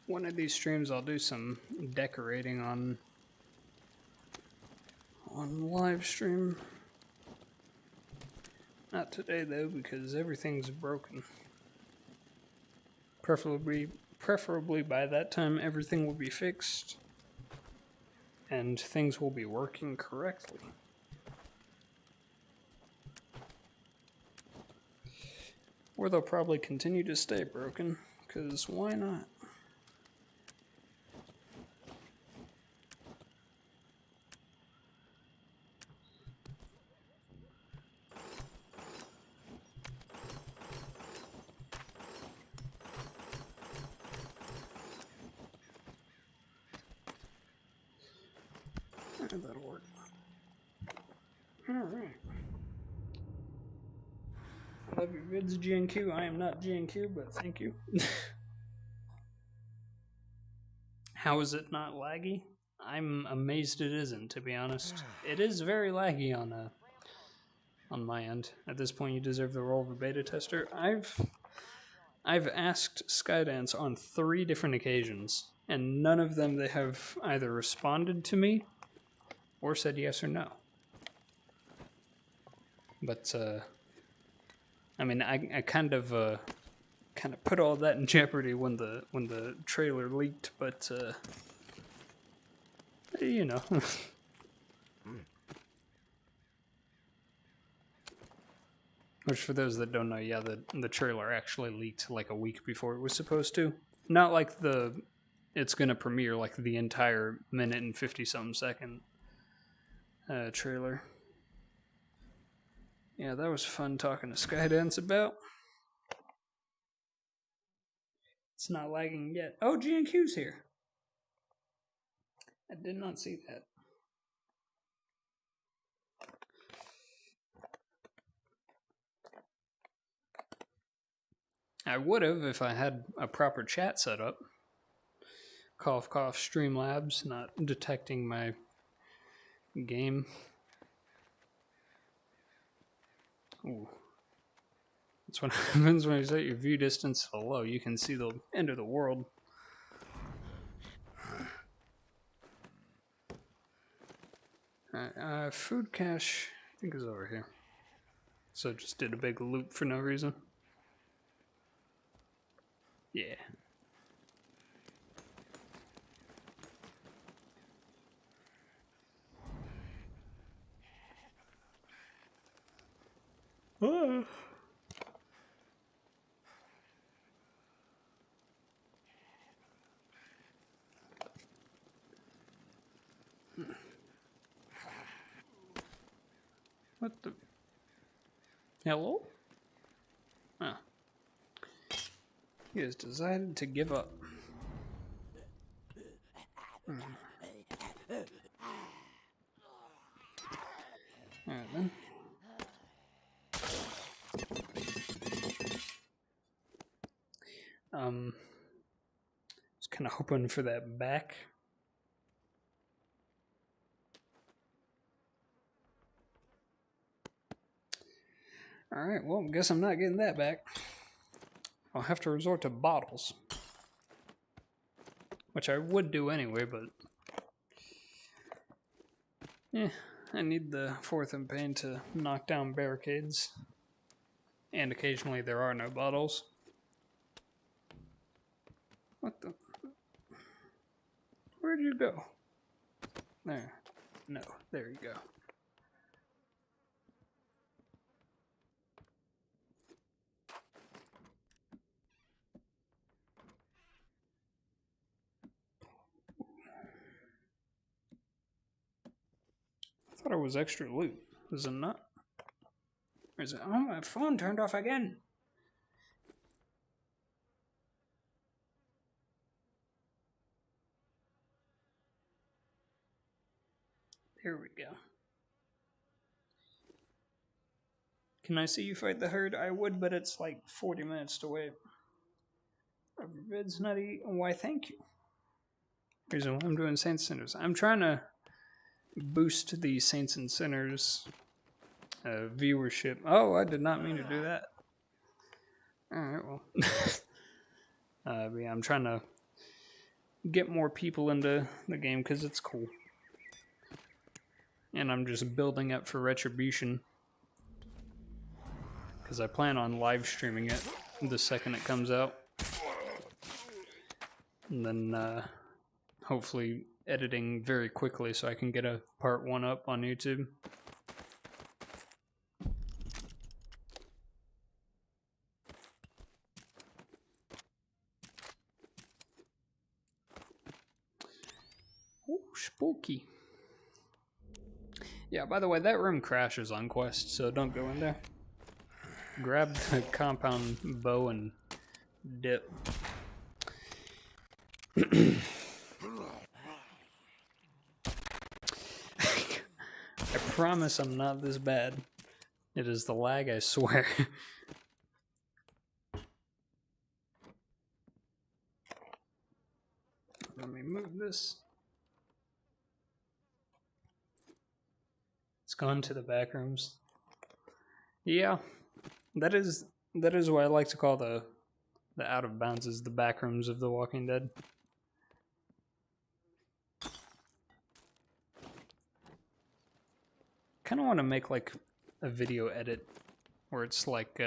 One of these streams I'll do some decorating on live stream. Not today though, because everything's broken. Preferably by that time everything will be fixed and things will be working correctly. Or they'll probably continue to stay broken, because why not? That'll work. Alright. I love your vids, GNQ. I am not GNQ, but thank you. How is it not laggy? I'm amazed it isn't, to be honest. It is very laggy on my end. At this point, you deserve the role of a beta tester. I've asked Skydance on 3 different occasions, and none of them they have either responded to me or said yes or no. But I mean, I kind of put all that in jeopardy when the trailer leaked, but you know. Which, for those that don't know, yeah, the trailer actually leaked like a week before it was supposed to. Not like it's gonna premiere like the entire minute and 50-something second trailer. Yeah, that was fun talking to Skydance about. It's not lagging yet. Oh, GNQ's here. I did not see that. I would have if I had a proper chat set up. Cough cough Streamlabs not detecting my game. Ooh. That's what happens when you set your view distance to low. You can see the end of the world. Alright, food cache, I think is over here. So just did a big loop for no reason. Yeah. Ah. What the? Hello? Oh. He has decided to give up. Alright then. Just kind of hoping for that back. Alright, well, guess I'm not getting that back. I'll have to resort to bottles. Which I would do anyway, but... yeah, I need the fourth in pain to knock down barricades. And occasionally there are no bottles. What the... where'd you go? There. No, there you go. I thought it was extra loot. Is it not? Or is it? Oh, my phone turned off again. There we go. Can I see you fight the herd? I would, but it's like 40 minutes to wait. Rubber Bid's nutty. Why, thank you. Reason why I'm doing Saints and Sinners. I'm trying to boost the Saints and Sinners viewership. Oh, I did not mean to do that. Alright, well. But yeah, I'm trying to get more people into the game because it's cool. And I'm just building up for Retribution. Because I plan on live streaming it the second it comes out. And then hopefully editing very quickly so I can get a part 1 up on YouTube. Oh, spooky. Yeah, by the way, that room crashes on Quest, so don't go in there. Grab the compound bow and dip. I promise I'm not this bad. It is the lag, I swear. Let me move this. It's gone to the back rooms. Yeah, that is what I like to call the out of bounds, is the back rooms of The Walking Dead. Kind of want to make like a video edit where it's like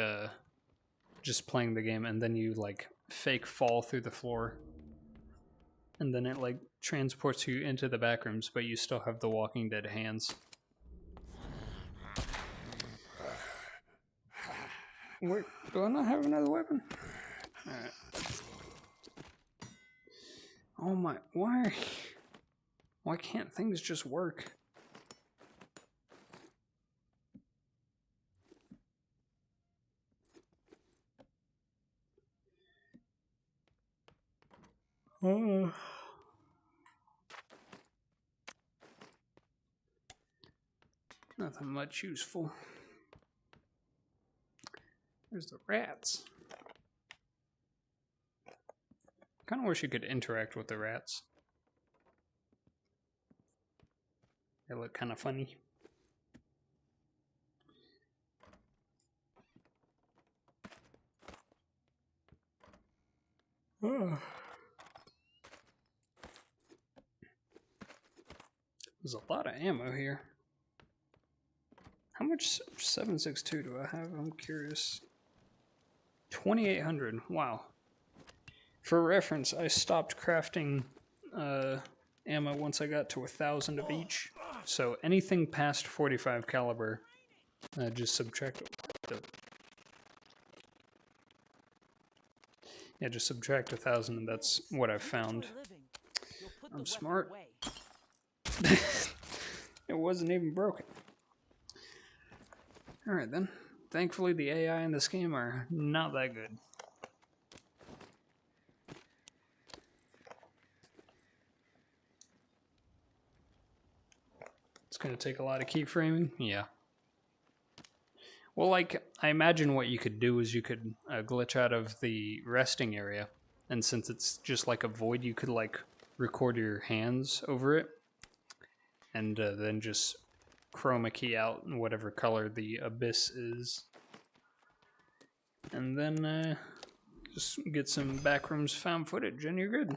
just playing the game and then you like fake fall through the floor and then it like transports you into the back rooms, but you still have the Walking Dead hands. Wait, do I not have another weapon? Alright. Oh my, why can't things just work? Oh. Nothing much useful. There's the rats. kind of wish you could interact with the rats. They look kind of funny. Oh. There's a lot of ammo here. How much 7.62 do I have? I'm curious. 2,800. Wow. For reference, I stopped crafting ammo once I got to 1,000 of each. So anything past 45 caliber, just subtract. Yeah, just subtract 1,000, and that's what I've found. I'm smart. It wasn't even broken. Alright then. Thankfully the AI in this game are not that good. It's gonna take a lot of keyframing? Yeah. Well, like, I imagine what you could do is you could glitch out of the resting area, and since it's just like a void, you could like record your hands over it, and then just chroma key out in whatever color the abyss is, and then just get some backrooms found footage, and you're good.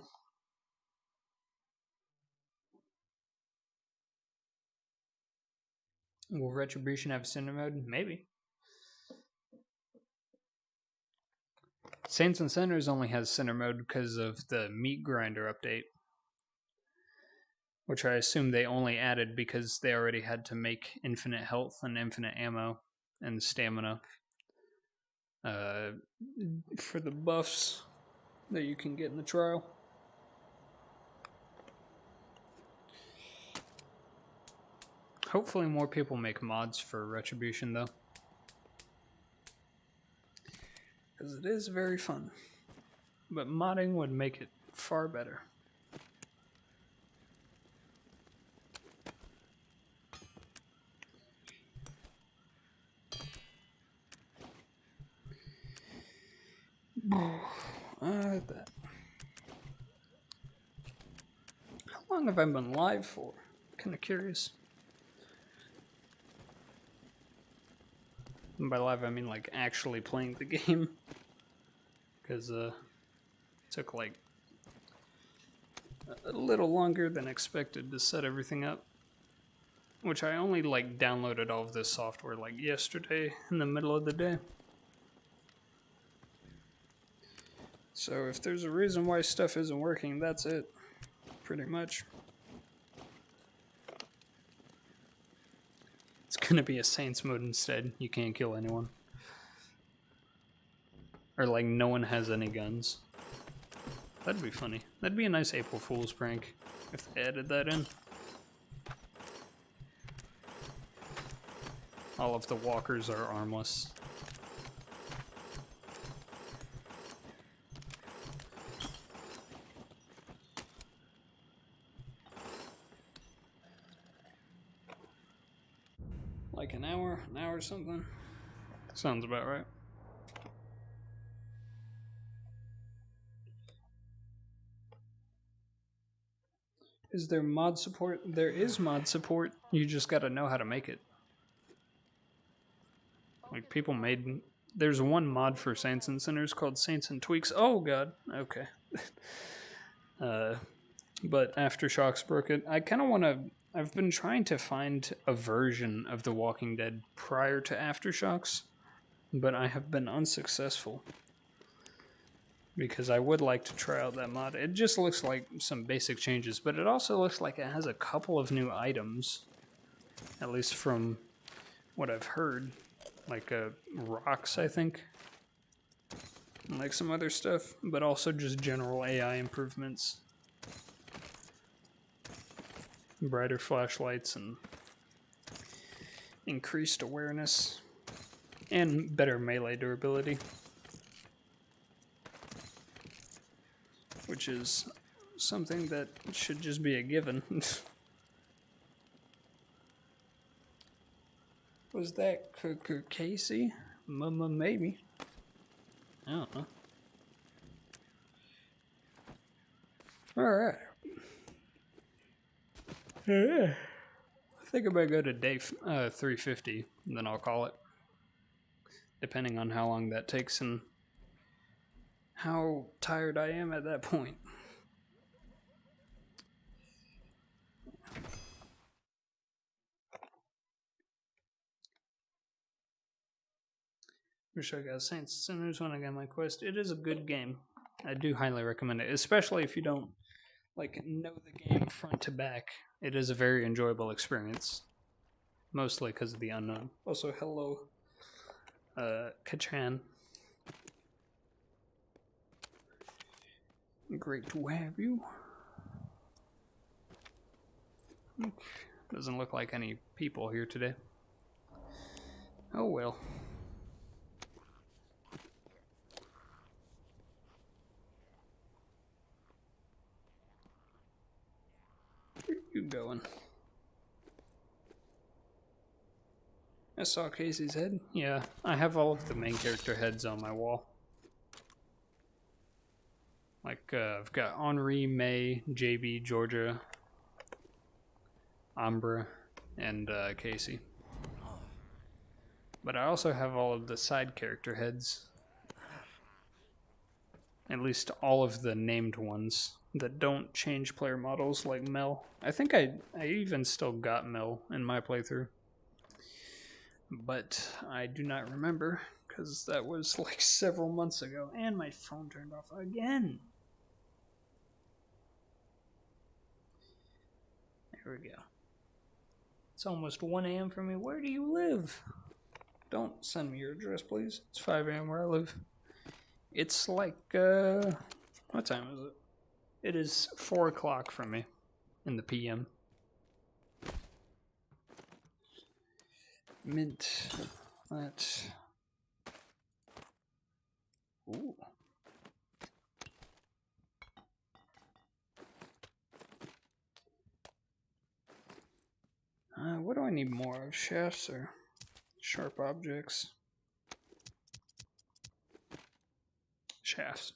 Will Retribution have Cinder mode? Maybe. Saints and Sinners only has Cinder mode because of the meat grinder update, which I assume they only added because they already had to make infinite health and infinite ammo and stamina for the buffs that you can get in the trial. Hopefully more people make mods for Retribution though, because it is very fun, but modding would make it far better. That. How long have I been live for? Kind of curious. And by live I mean like actually playing the game, because it took like a little longer than expected to set everything up, which I only like downloaded all of this software like yesterday in the middle of the day. So if there's a reason why stuff isn't working, that's it, pretty much. It's gonna be a Saints mode instead. You can't kill anyone. Or like no one has any guns. That'd be funny. That'd be a nice April Fool's prank if they added that in. All of the walkers are armless. Like an hour or something? Sounds about right. Is there mod support? There is mod support. You just gotta know how to make it. Like, people made... There's one mod for Saints and Sinners called Saints and Tweaks. Oh, God. Okay. But Aftershocks broke it. I kind of want to... I've been trying to find a version of The Walking Dead prior to Aftershocks, but I have been unsuccessful. Because I would like to try out that mod. It just looks like some basic changes, but it also looks like it has a couple of new items. At least from what I've heard. Like rocks, I think. And like some other stuff, but also just general AI improvements. Brighter flashlights and increased awareness. And better melee durability. Which is something that should just be a given. Was that Casey? Maybe. I don't know. Alright. I think I might go to day 350, and then I'll call it. Depending on how long that takes and how tired I am at that point. Wish I got Saints and Sinners when I got my quest. It is a good game. I do highly recommend it, especially if you don't know the game front to back. It is a very enjoyable experience, mostly because of the unknown. Also, hello, Kachan. Great to have you. Doesn't look like any people here today. Oh well. Where are you going? I saw Casey's head. Yeah, I have all of the main character heads on my wall. I've got Henri, May, JB, Georgia, Ambra, and Casey. But I also have all of the side character heads. At least all of the named ones that don't change player models, like Mel. I think I even still got Mel in my playthrough. But I do not remember, because that was like several months ago. And my phone turned off again. There we go. It's almost 1 a.m. for me. Where do you live? Don't send me your address, please. It's 5 a.m. where I live. It's like, what time is it? It is 4 o'clock for me in the PM. Mint. That. Ooh. What do I need more of? Shafts or sharp objects? Shafts.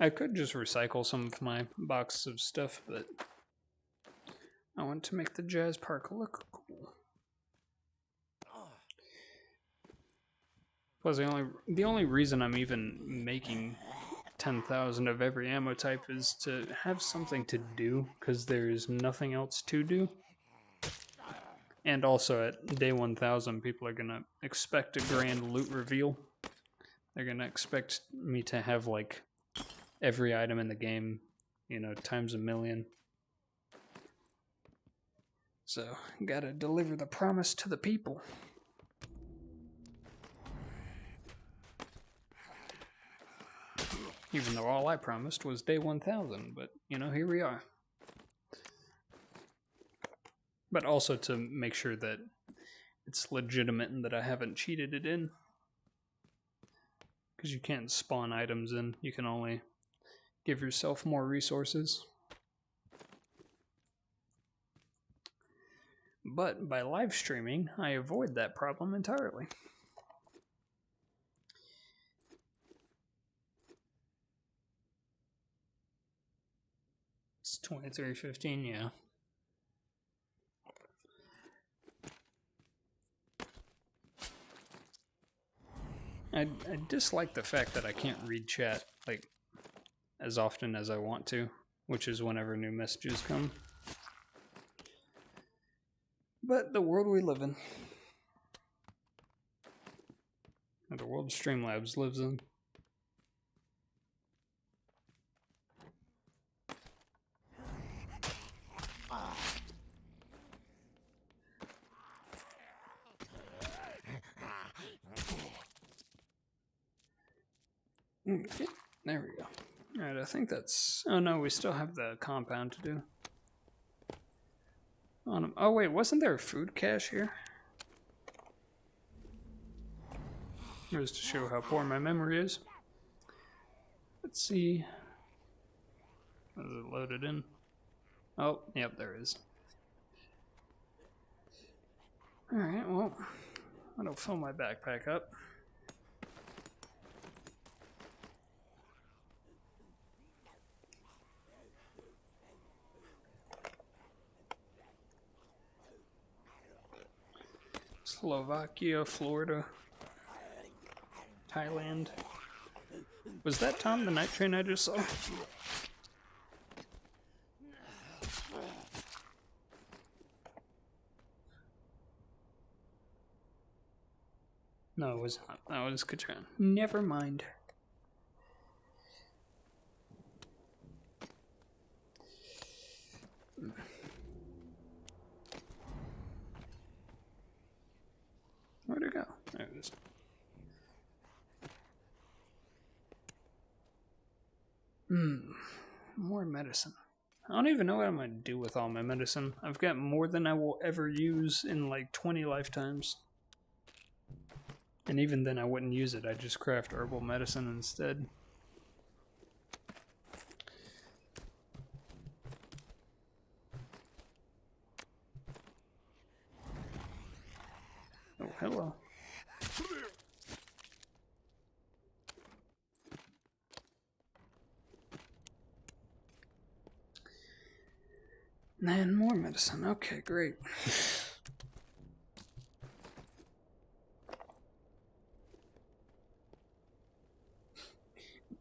I could just recycle some of my boxes of stuff, but I want to make the Jazz Park look cool. Plus, the only reason I'm even making 10,000 of every ammo type is to have something to do, because there's nothing else to do. And also at day 1000, people are going to expect a grand loot reveal. They're going to expect me to have, like, every item in the game, you know, times a million. So, gotta deliver the promise to the people. Even though all I promised was day 1000, but, you know, here we are. But also to make sure that it's legitimate and that I haven't cheated it in. Because you can't spawn items in, you can only give yourself more resources. But by live streaming, I avoid that problem entirely. It's 23:15, yeah. I dislike the fact that I can't read chat, like, as often as I want to, which is whenever new messages come. But the world we live in. The world Streamlabs lives in. Okay, there we go. Alright, I think that's... Oh no, we still have the compound to do. Oh wait, wasn't there a food cache here? Just to show how poor my memory is. Let's see. Is it loaded in? Oh, yep, there is. Alright, well, I'll fill my backpack up. Slovakia, Florida, Thailand. Was that Tom the Night Train I just saw? No, it was not. That was Katrin. Never mind. Where'd it go? There it is. More medicine. I don't even know what I'm going to do with all my medicine. I've got more than I will ever use in like 20 lifetimes. And even then I wouldn't use it. I'd just craft herbal medicine instead. Oh, hello. And more medicine. Okay, great.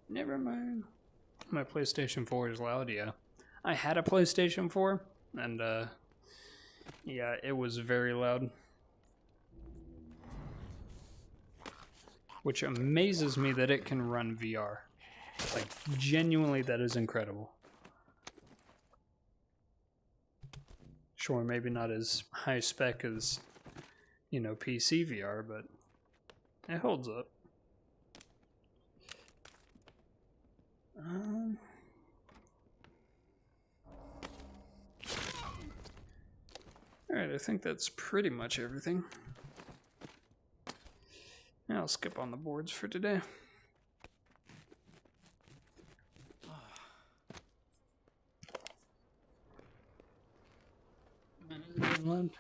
Never mind. My PlayStation 4 is loud, yeah. I had a PlayStation 4, and yeah, it was very loud. Which amazes me that it can run VR. Like, genuinely, that is incredible. Sure, maybe not as high spec as, you know, PC VR, but it holds up. Alright, I think that's pretty much everything. I'll skip on the boards for today.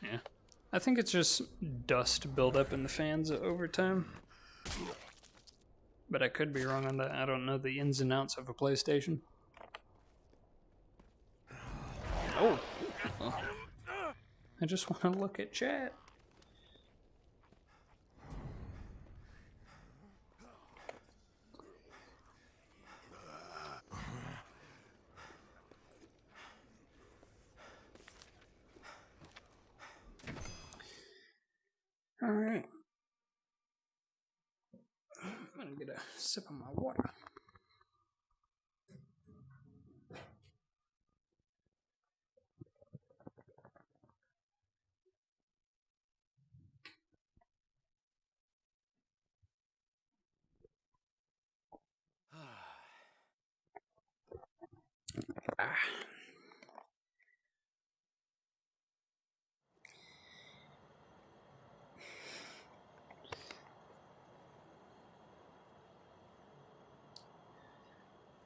Yeah. I think it's just dust buildup in the fans over time. But I could be wrong on that. I don't know the ins and outs of a PlayStation. Oh. I just want to look at chat. Alright. I'm gonna get a sip of my water.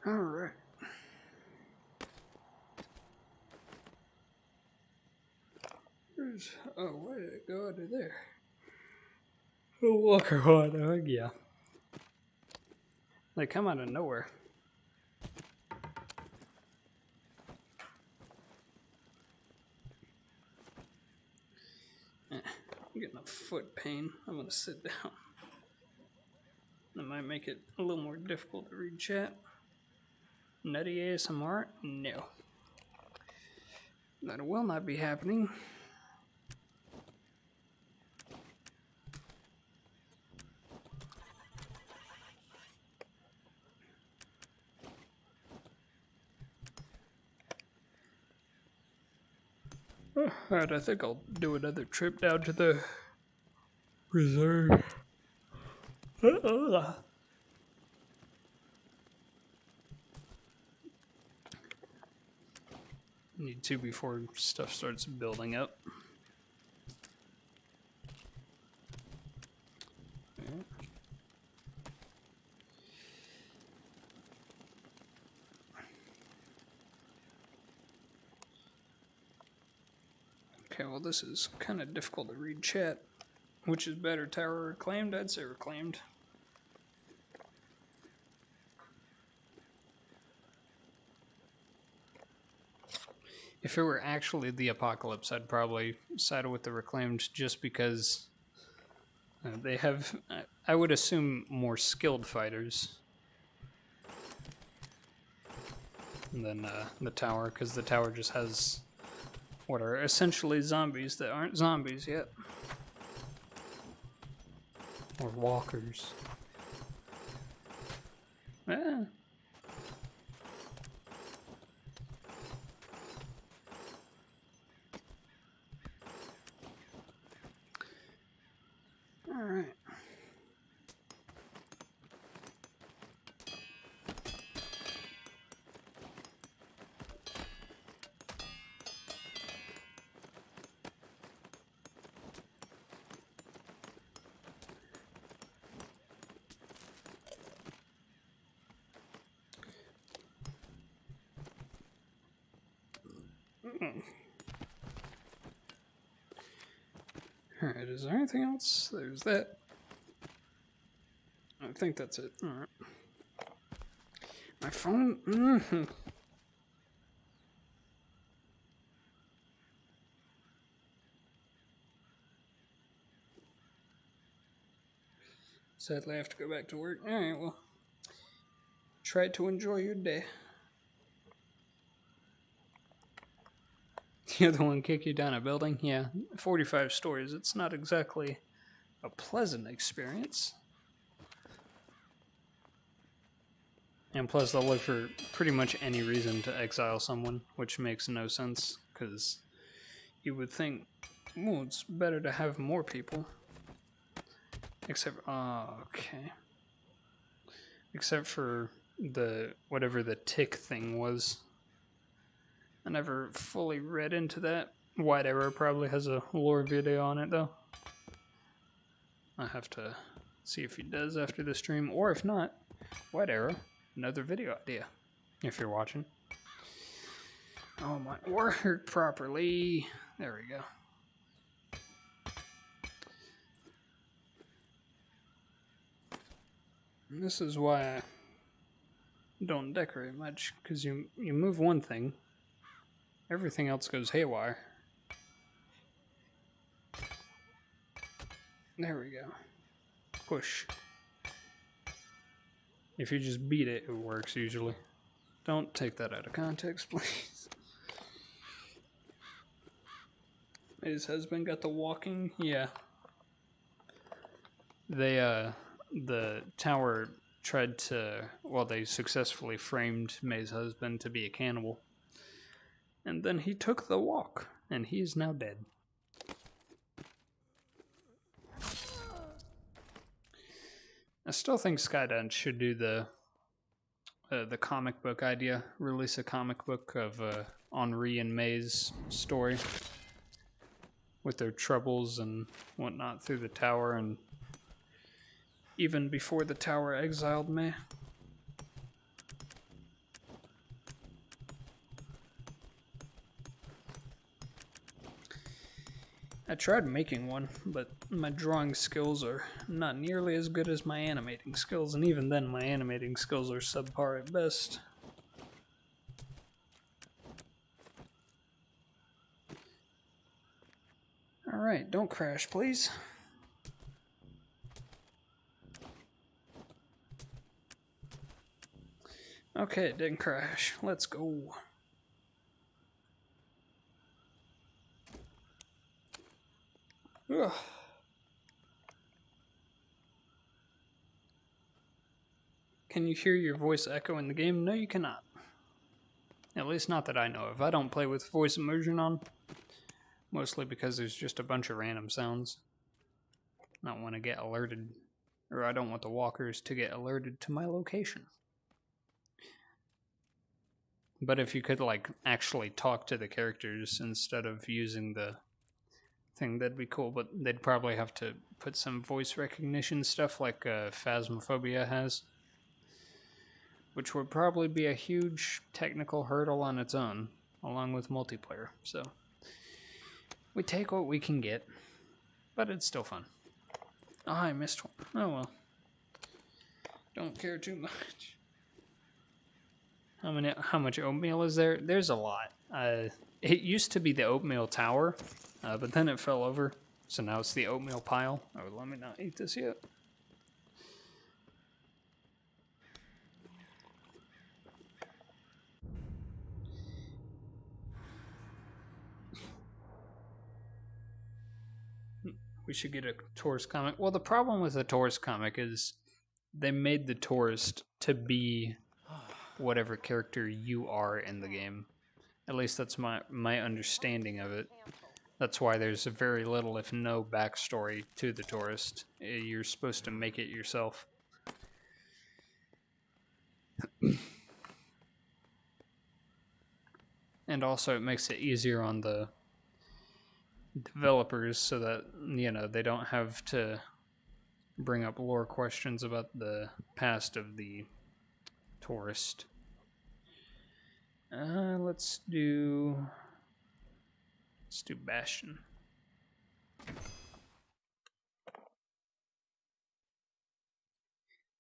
Alright. Oh, where did it go under there? A walker hot dog, yeah. They come out of nowhere. I'm getting a foot pain. I'm gonna sit down. That might make it a little more difficult to read chat. Nutty ASMR? No. That will not be happening. Alright, I think I'll do another trip down to the reserve. Need to before stuff starts building up. Okay, well this is kind of difficult to read chat. Which is better, Tower or Reclaimed? I'd say Reclaimed. If it were actually the apocalypse, I'd probably side with the Reclaimed just because They have, I would assume, more skilled fighters than the tower, because the tower just has what are essentially zombies that aren't zombies yet. Or walkers. Eh. Alright. Alright, is there anything else? There's that. I think that's it. Alright. My phone? Mm-hmm. Sadly, I have to go back to work. Alright, well. Try to enjoy your day. The other one kick you down a building? Yeah, 45 stories. It's not exactly a pleasant experience. And plus, they'll look for pretty much any reason to exile someone, which makes no sense, because you would think, well, it's better to have more people. Except, okay. Except for the, whatever the tick thing was. I never fully read into that. White Arrow probably has a lore video on it, though. I have to see if he does after the stream, or if not, White Arrow, another video idea, if you're watching. Oh, my work properly. There we go. And this is why I don't decorate much, because you move one thing, everything else goes haywire. There we go. Push. If you just beat it, it works usually. Don't take that out of context, please. His husband got the walking? Yeah. They, the tower tried to, well, they successfully framed May's husband to be a cannibal. And then he took the walk, and he is now dead. I still think Skydance should do the comic book idea, release a comic book of Henri and May's story with their troubles and whatnot through the tower, and even before the tower exiled May. I tried making one, but my drawing skills are not nearly as good as my animating skills, and even then my animating skills are subpar at best. Alright, don't crash, please. Okay, it didn't crash. Let's go. Ugh. Can you hear your voice echo in the game? No, you cannot. At least not that I know of. I don't play with voice immersion on. Mostly because there's just a bunch of random sounds. I don't want to get alerted. Or I don't want the walkers to get alerted to my location. But if you could, like, actually talk to the characters instead of using the thing, that'd be cool. But they'd probably have to put some voice recognition stuff like Phasmophobia has. Which would probably be a huge technical hurdle on its own, along with multiplayer. So, we take what we can get, but it's still fun. Oh, I missed one. Oh well. Don't care too much. How much oatmeal is there? There's a lot. It used to be the oatmeal tower, but then it fell over. So now it's the oatmeal pile. Oh, let me not eat this yet. We should get a tourist comic. Well, the problem with the tourist comic is they made the tourist to be whatever character you are in the game. At least that's my understanding of it. That's why there's very little, if no, backstory to the tourist. You're supposed to make it yourself. And also it makes it easier on the developers so that, you know, they don't have to bring up lore questions about the past of the tourist. Let's do Bastion.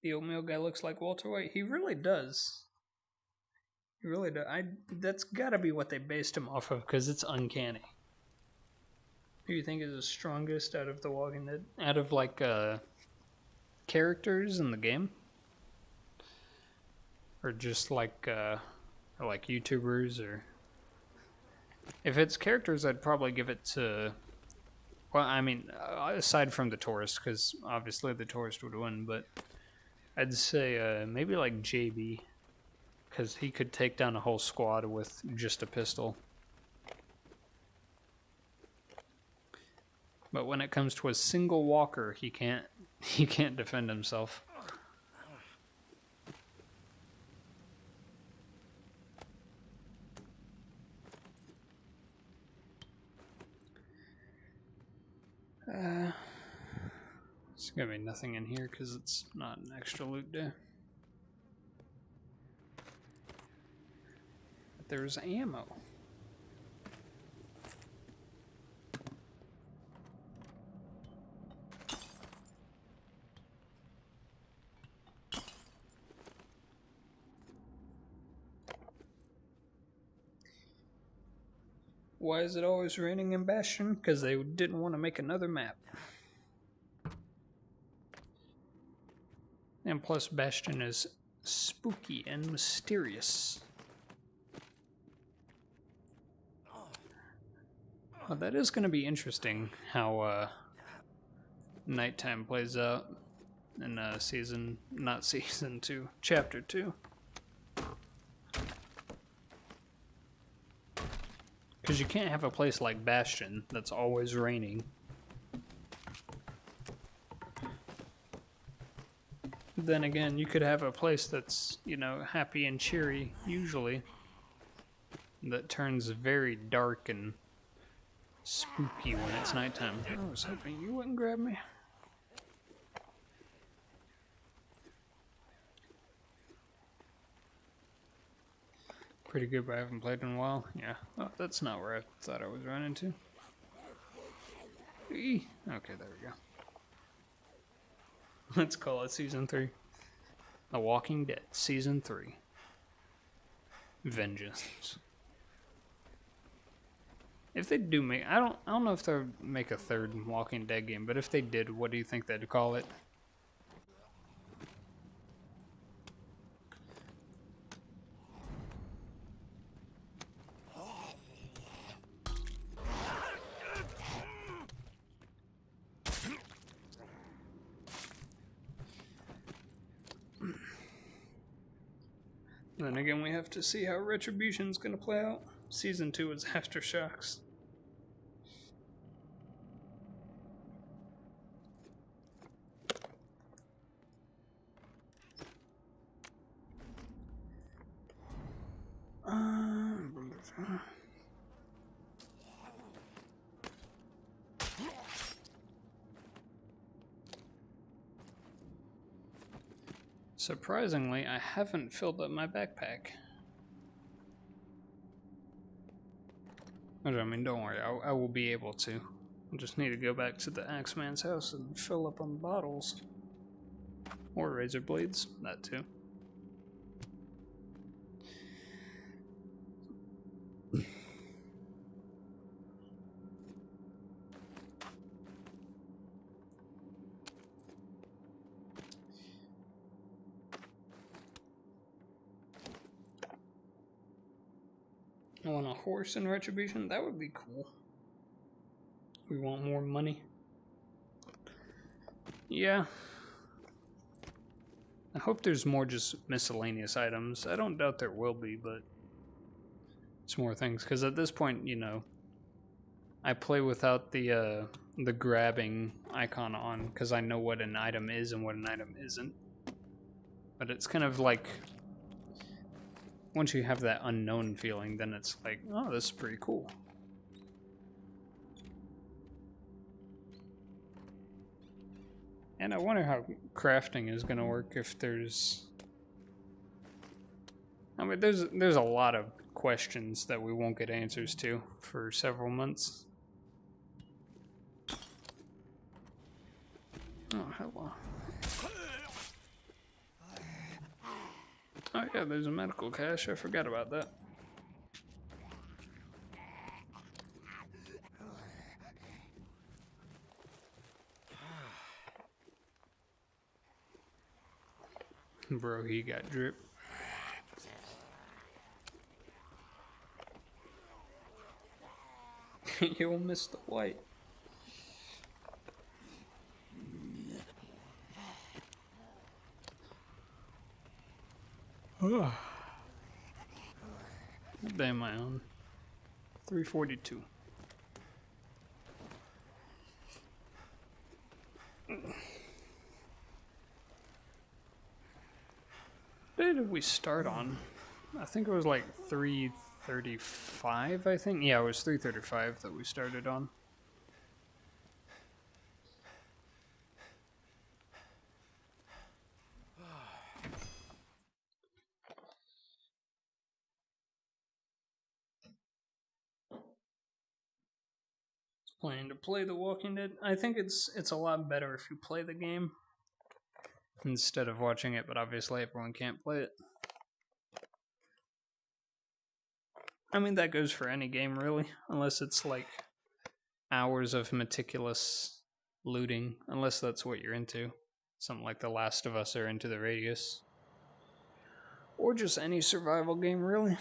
The oatmeal guy looks like Walter White. He really does. He really does. That's gotta be what they based him off of, because it's uncanny. Who do you think is the strongest out of the Walking Dead? Out of, like, characters in the game? Or just, like YouTubers, or... If it's characters, I'd probably give it to... Well, I mean, aside from the tourist, because obviously the tourist would win, but... I'd say maybe like JB, because he could take down a whole squad with just a pistol. But when it comes to a single walker, he can't defend himself. There's gonna be nothing in here because it's not an extra loot day. But there's ammo. Why is it always raining in Bastion? Because they didn't want to make another map. And plus, Bastion is spooky and mysterious. Well, that is going to be interesting how nighttime plays out in not season 2, chapter 2. Because you can't have a place like Bastion that's always raining. Then again, you could have a place that's, you know, happy and cheery, usually, that turns very dark and spooky when it's nighttime. I was hoping you wouldn't grab me. Pretty good, but I haven't played in a while. Yeah, well, that's not where I thought I was running to. Okay, there we go. Let's call it Season 3. The Walking Dead, Season 3. Vengeance. If they do make... I don't know if they'll make a third Walking Dead game, but if they did, what do you think they'd call it? Then again, we have to see how Retribution's gonna play out. Season 2 is Aftershocks. Surprisingly, I haven't filled up my backpack. I mean, don't worry, I will be able to. I just need to go back to the Axeman's house and fill up on bottles. Or razor blades, that too. want a horse in retribution? That would be cool. We want more money. Yeah. I hope there's more just miscellaneous items. I don't doubt there will be, but it's more things. Because at this point, you know, I play without the grabbing icon on because I know what an item is and what an item isn't. But it's kind of like, once you have that unknown feeling, then it's like, oh, this is pretty cool. And I wonder how crafting is going to work if there's... I mean, there's a lot of questions that we won't get answers to for several months. Oh, hello. Oh yeah, there's a medical cache. I forgot about that. Bro, he got drip. You'll miss the white. What day am I on? 342. What day did we start on? I think it was like 335, I think. Yeah, it was 335 that we started on. Planning to play The Walking Dead. I think it's a lot better if you play the game instead of watching it, but obviously everyone can't play it. I mean, that goes for any game, really, unless it's like hours of meticulous looting, unless that's what you're into. Something like The Last of Us or Into the Radius. Or just any survival game, really.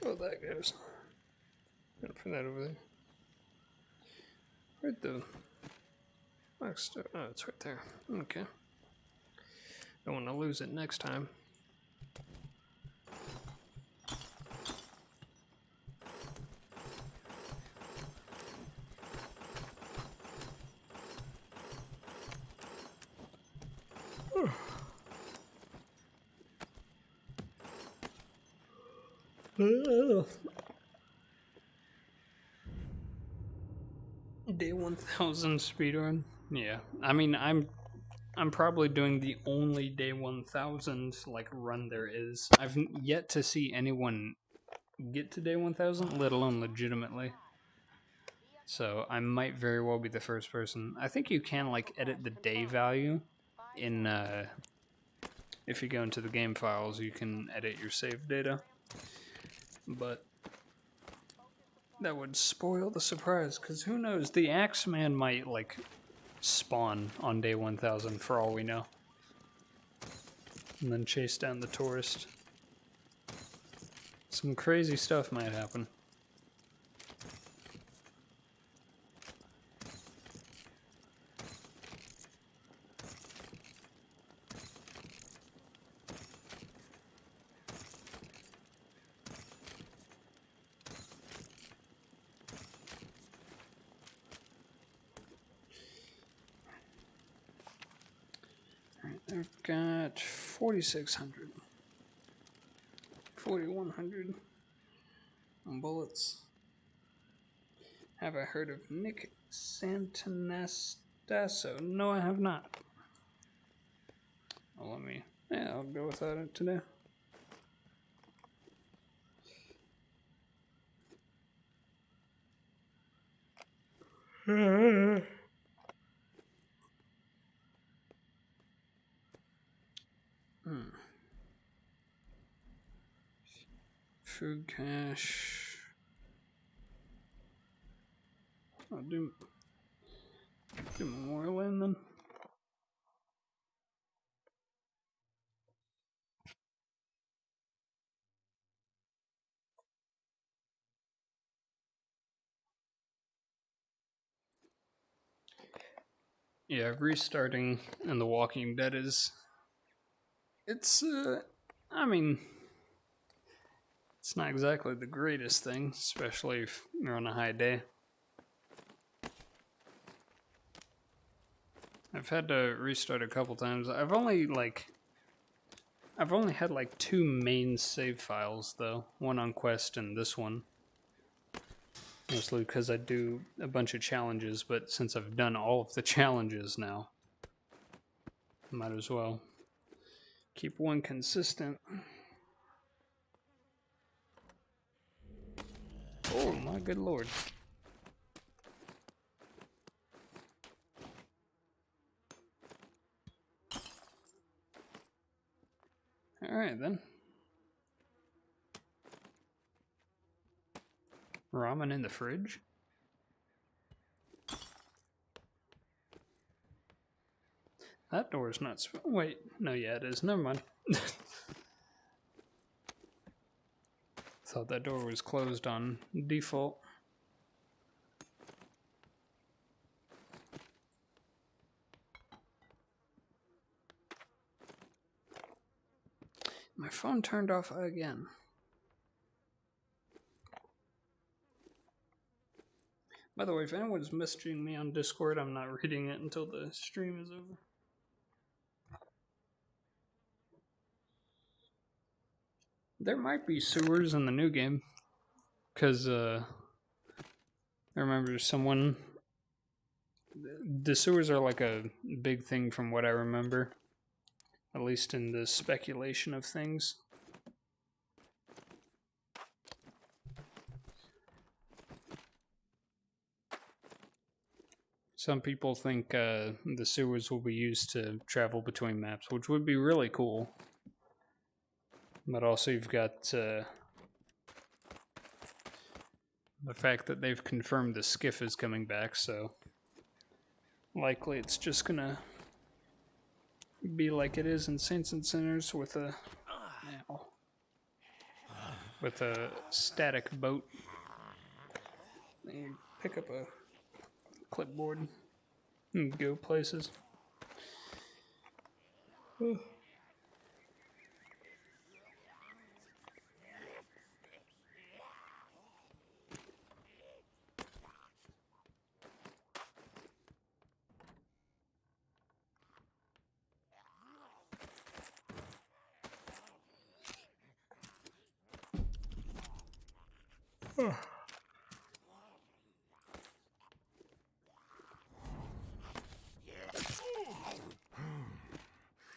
Oh, that goes. Gotta put that over there. Where'd the box go? Oh, it's right there. Okay. Don't want to lose it next time. Day 1000 speedrun? Yeah. I mean, I'm probably doing the only day 1000 like run there is. I've yet to see anyone get to day 1000, let alone legitimately. So I might very well be the first person. I think you can like edit the day value in if you go into the game files, you can edit your save data. But that would spoil the surprise, because who knows, the Axeman might like spawn on day 1000 for all we know. And then chase down the tourist. Some crazy stuff might happen. Alright, there I've got 4,600. 4,100 bullets. Have I heard of Nick Santanastasso? No, I have not. Well, I'll go without it today. Food cache. I'll do Memorial Lane then. Yeah, restarting in The Walking Dead it's not exactly the greatest thing, especially if you're on a high day. I've had to restart a couple times. I've only had like 2 main save files though, one on Quest and this one. Mostly because I do a bunch of challenges, but since I've done all of the challenges now, might as well keep one consistent. Oh my good lord. Alright then. Ramen in the fridge? That door's not wait, no, yeah, it is. Never mind. Thought that door was closed on default. My phone turned off again. By the way, if anyone's messaging me on Discord, I'm not reading it until the stream is over. There might be sewers in the new game. Because, I remember someone... The sewers are like a big thing from what I remember. At least in the speculation of things. Some people think the sewers will be used to travel between maps, which would be really cool. But also you've got the fact that they've confirmed the skiff is coming back, so likely it's just gonna be like it is in Saints and Sinners with a static boat. You pick up a clipboard and go places.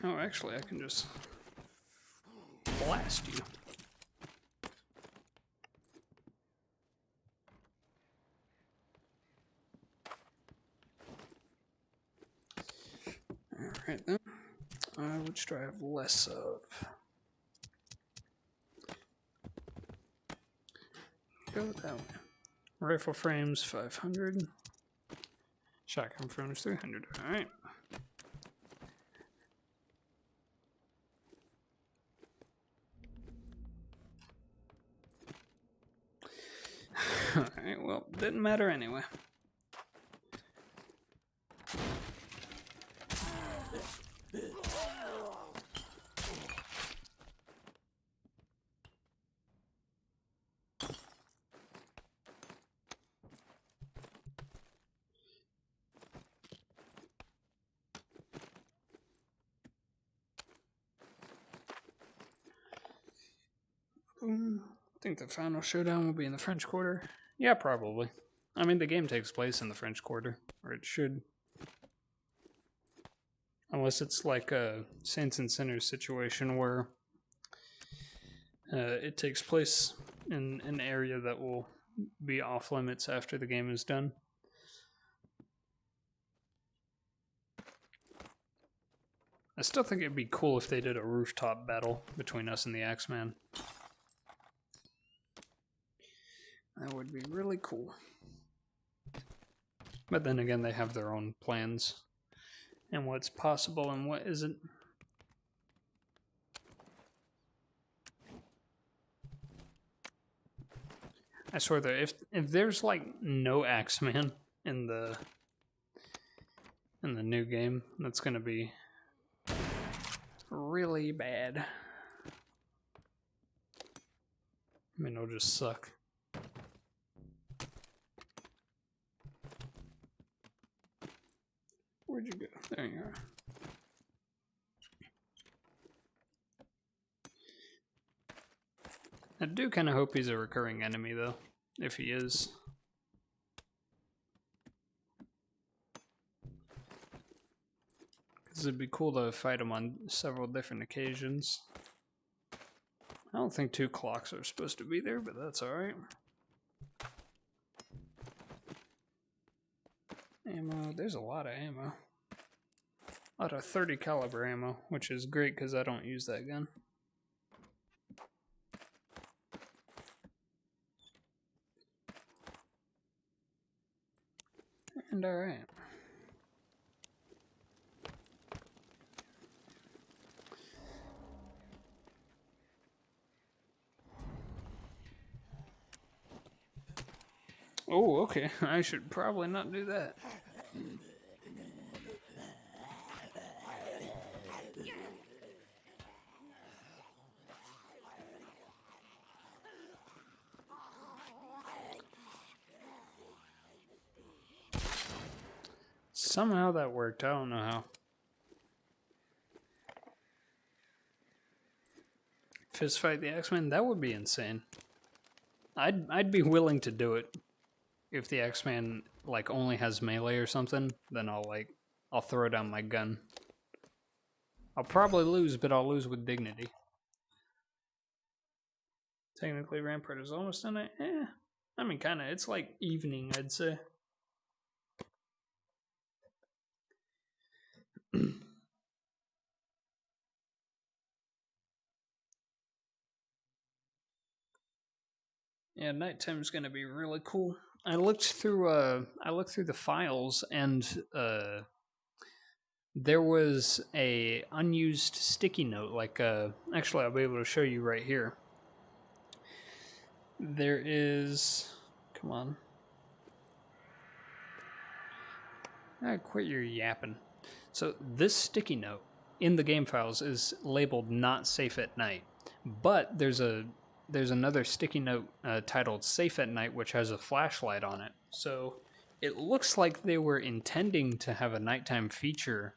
Oh, actually, I can just blast you. Alright then. Which do I have less of? Go that way. Rifle frames, 500. Shotgun frames, 300. Alright. Alright, well, didn't matter anyway. think the final showdown will be in the French Quarter. Yeah, probably. I mean, the game takes place in the French Quarter, or it should. Unless it's like a Saints and Sinners situation where it takes place in an area that will be off limits after the game is done. I still think it'd be cool if they did a rooftop battle between us and the Axeman. That would be really cool. But then again, they have their own plans and what's possible and what isn't. I swear though, if there's like no Axeman in the new game, that's gonna be really bad. I mean, it'll just suck. Where'd you go? There you are. I do kind of hope he's a recurring enemy, though, if he is. Because it'd be cool to fight him on several different occasions. I don't think 2 clocks are supposed to be there, but that's alright. Ammo, there's a lot of ammo. A lot of 30 caliber ammo, which is great because I don't use that gun. And alright. Oh, okay. I should probably not do that. Somehow that worked. I don't know how. Fist fight the X-Men? That would be insane. I'd be willing to do it. If the X-Man like only has melee or something, then I'll throw down my gun. I'll probably lose, but I'll lose with dignity. Technically, Rampart is almost done it. I mean, kind of. It's like evening, I'd say. Yeah, nighttime's gonna be really cool. I looked through the files, and there was a unused sticky note. Like, actually, I'll be able to show you right here. There is. Come on. Quit your yapping. So this sticky note in the game files is labeled "Not Safe at Night," but there's another sticky note titled "Safe at Night," which has a flashlight on it. So it looks like they were intending to have a nighttime feature,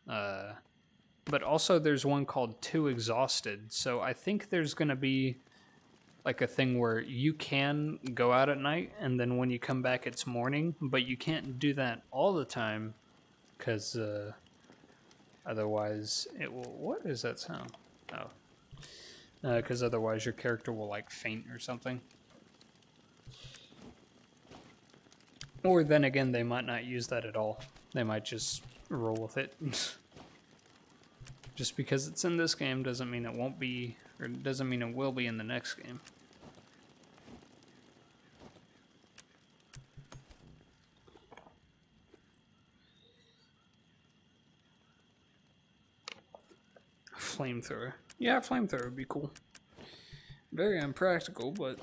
but also there's one called "Too Exhausted." So I think there's going to be like a thing where you can go out at night, and then when you come back it's morning, but you can't do that all the time, because otherwise it will... What is that sound? Oh. Because otherwise your character will like faint or something. Or then again, they might not use that at all. They might just roll with it. Just because it's in this game doesn't mean it won't be, or doesn't mean it will be in the next game. Flamethrower. Yeah, flamethrower would be cool. Very unpractical, but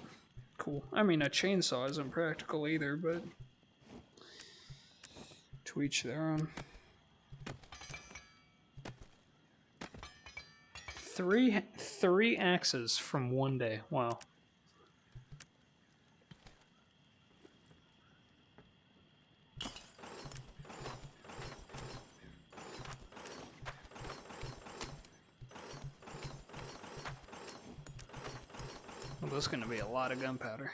cool. I mean, a chainsaw isn't practical either, but to each their own. Three axes from one day. Wow. There's gonna be a lot of gunpowder.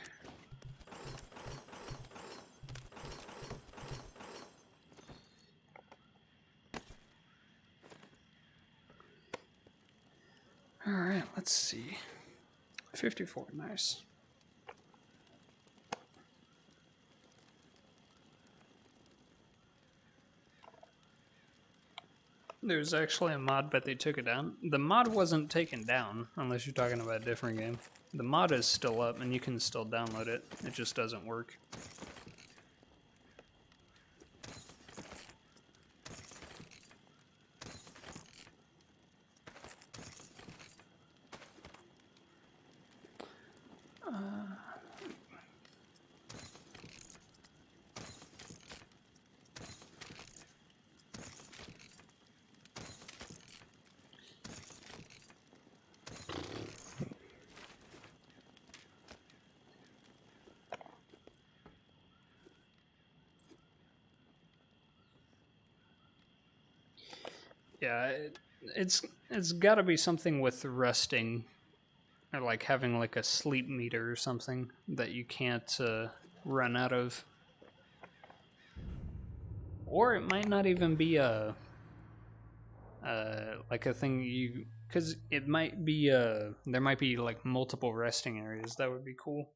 Alright, let's see. 54, nice. There's actually a mod, but they took it down. The mod wasn't taken down, unless you're talking about a different game. The mod is still up, and you can still download it. It just doesn't work. Yeah, it's got to be something with resting, or like having like a sleep meter or something that you can't run out of. Or it might not even be a like a thing you, because it might be there might be like multiple resting areas. That would be cool.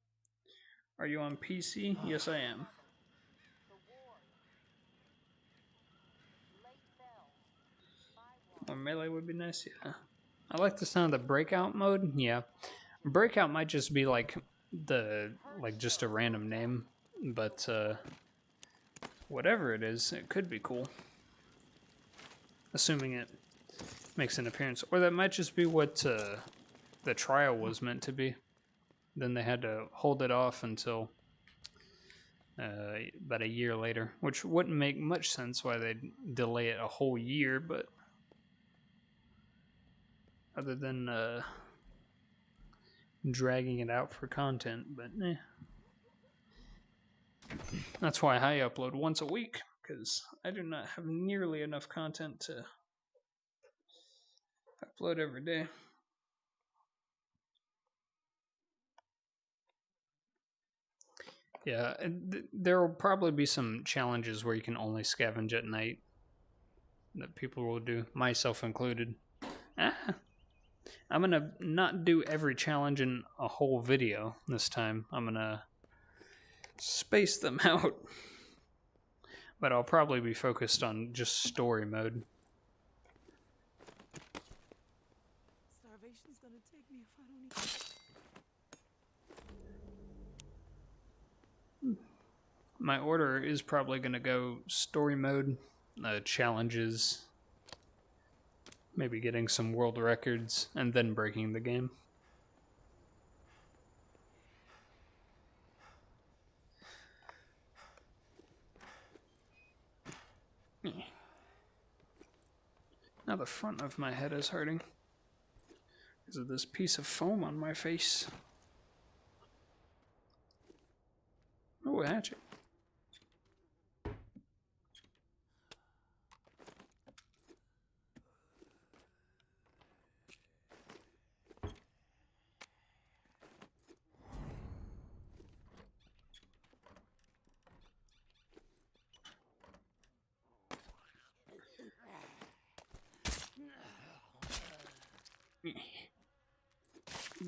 Are you on PC? Yes, I am. Or melee would be nice, yeah. I like the sound of the breakout mode, yeah. Breakout might just be like just a random name, but whatever it is, it could be cool. Assuming it makes an appearance. Or that might just be what the trial was meant to be. Then they had to hold it off until about a year later, which wouldn't make much sense why they'd delay it a whole year, but other than dragging it out for content, but eh. That's why I upload once a week, because I do not have nearly enough content to upload every day. Yeah, there will probably be some challenges where you can only scavenge at night that people will do, myself included. I'm gonna not do every challenge in a whole video this time. I'm gonna space them out. But I'll probably be focused on just story mode. Starvation's gonna take me if I don't eat. My order is probably gonna go story mode, challenges, maybe getting some world records, and then breaking the game. Now the front of my head is hurting because of this piece of foam on my face. Oh, a hatchet.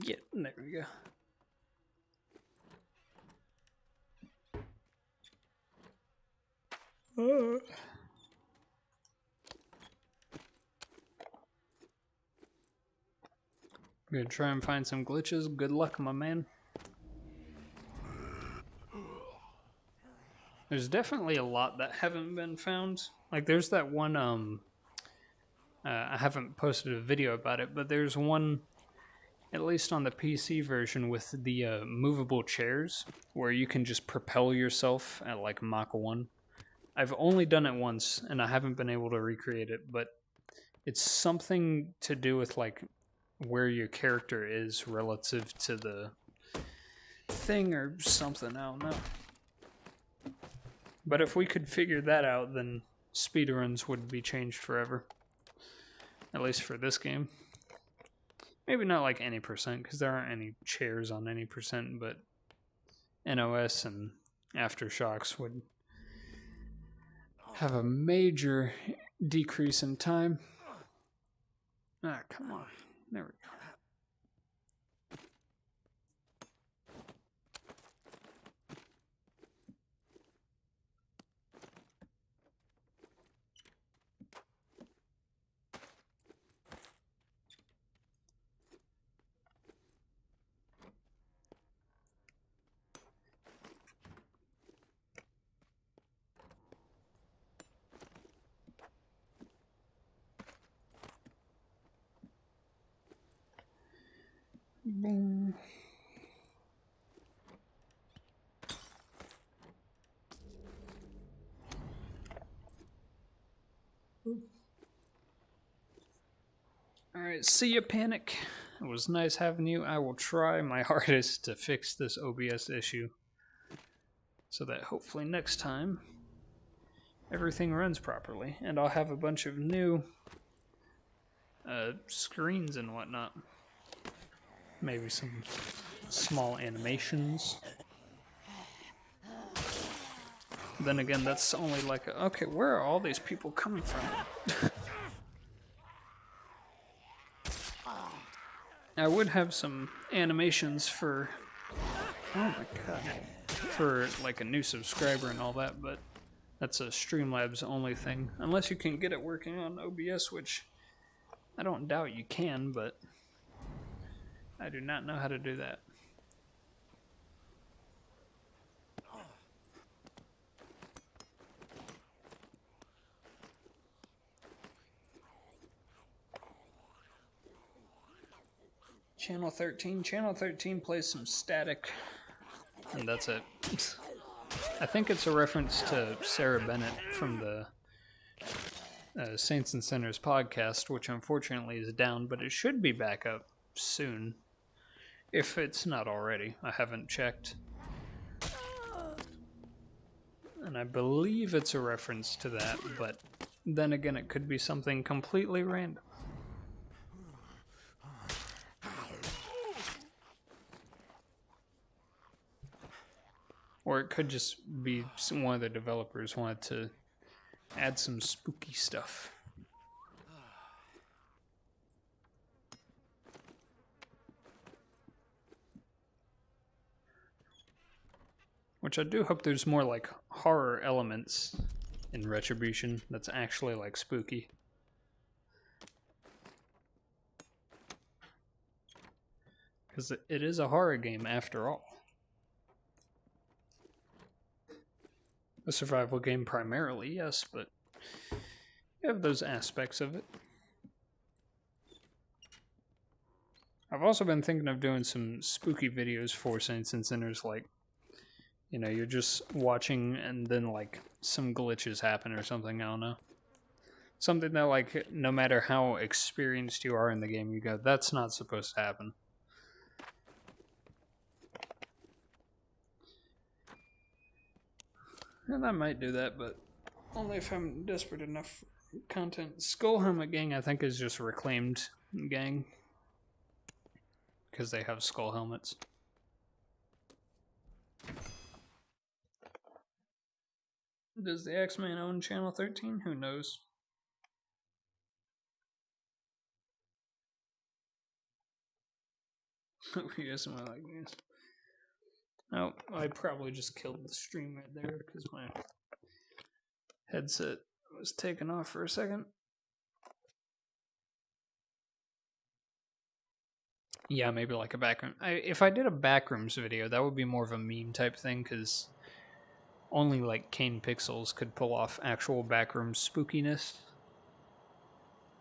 Yeah, there we go. I'm gonna try and find some glitches. Good luck, my man. There's definitely a lot that haven't been found. Like, there's that one, I haven't posted a video about it, but there's one, at least on the PC version, with the movable chairs, where you can just propel yourself at, like, Mach 1. I've only done it once, and I haven't been able to recreate it, but it's something to do with, like, where your character is relative to the thing or something, I don't know. But if we could figure that out, then speedruns would be changed forever. At least for this game. Maybe not like any percent, because there aren't any chairs on any percent, but NOS and Aftershocks would have a major decrease in time. Ah, come on. There we go. Boom. Alright, see ya, Panic. It was nice having you. I will try my hardest to fix this OBS issue so that hopefully next time everything runs properly, and I'll have a bunch of new screens and whatnot. Maybe some small animations. Then again, that's only like, okay, where are all these people coming from? I would have some animations for, oh my god, for like a new subscriber and all that, but that's a Streamlabs only thing. Unless you can get it working on OBS, which I don't doubt you can, but I do not know how to do that. Channel 13. Channel 13 plays some static, and that's it. I think it's a reference to Sarah Bennett from the Saints and Sinners podcast, which unfortunately is down, but it should be back up soon. If it's not already. I haven't checked. And I believe it's a reference to that, but then again, it could be something completely random. Or it could just be one of the developers wanted to add some spooky stuff. Which I do hope there's more like horror elements in Retribution that's actually like spooky. Because it is a horror game after all. A survival game primarily, yes, but you have those aspects of it. I've also been thinking of doing some spooky videos for Saints and Sinners, like, you know, you're just watching and then like some glitches happen or something, I don't know. Something that like, no matter how experienced you are in the game, you go, that's not supposed to happen. And I might do that, but only if I'm desperate enough for content. Skull Helmet Gang, I think, is just Reclaimed Gang. Because they have skull helmets. Does the X-Man own Channel 13? Who knows? Yes, am I like this? Oh, I probably just killed the stream right there because my headset was taken off for a second. Yeah, maybe like a backroom. If I did a backrooms video, that would be more of a meme type thing because only like Kane Pixels could pull off actual backroom spookiness.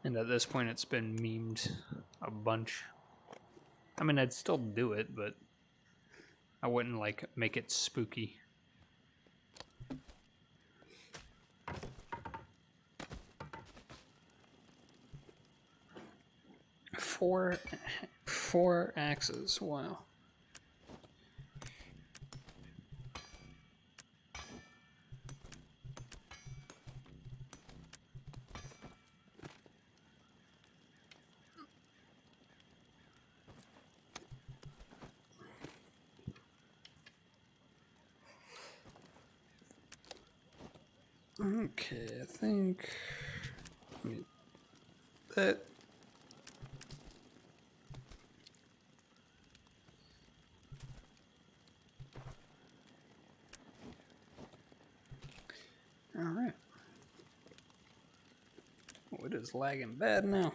And at this point, it's been memed a bunch. I mean, I'd still do it, but I wouldn't like make it spooky. Four axes, wow. Okay, I think that. All right. Oh, it is lagging bad now.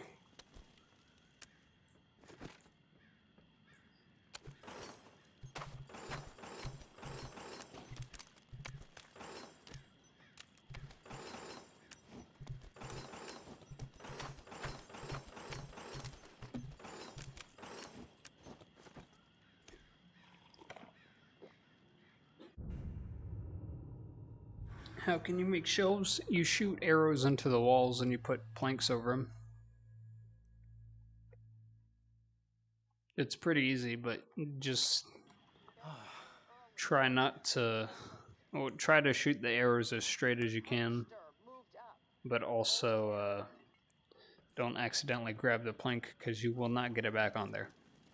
How can you make shelves? You shoot arrows into the walls and you put planks over them. It's pretty easy, but just try not to. Well, try to shoot the arrows as straight as you can, but also don't accidentally grab the plank because you will not get it back on there.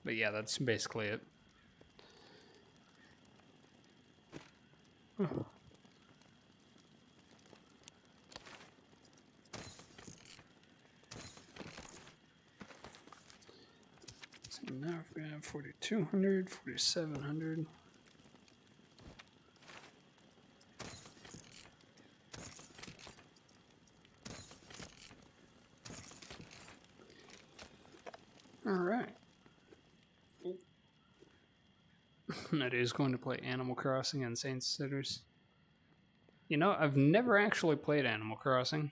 But yeah, that's basically it. So now we're going to have 4,200, 4,700. All right. That is going to play Animal Crossing and Saints Sitters. You know, I've never actually played Animal Crossing.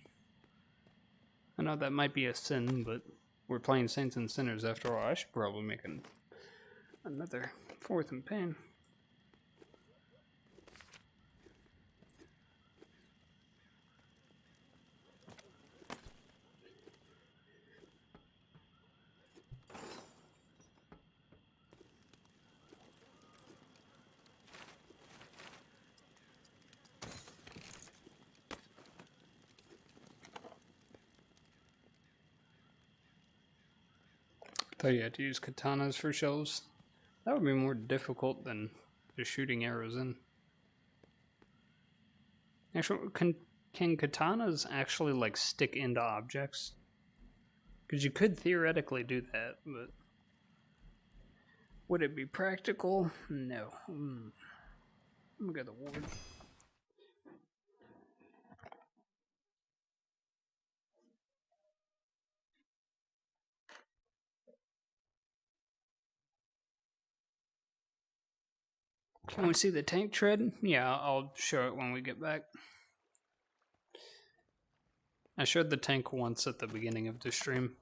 I know that might be a sin, but we're playing Saints and Sinners after all. I should probably make another fourth and pain. Thought you had to use katanas for shells. That would be more difficult than just shooting arrows in. Actually, can katanas actually like stick into objects? Because you could theoretically do that, but would it be practical? No. I'm gonna get the ward. Can we see the tank tread? Yeah, I'll show it when we get back. I showed the tank once at the beginning of the stream,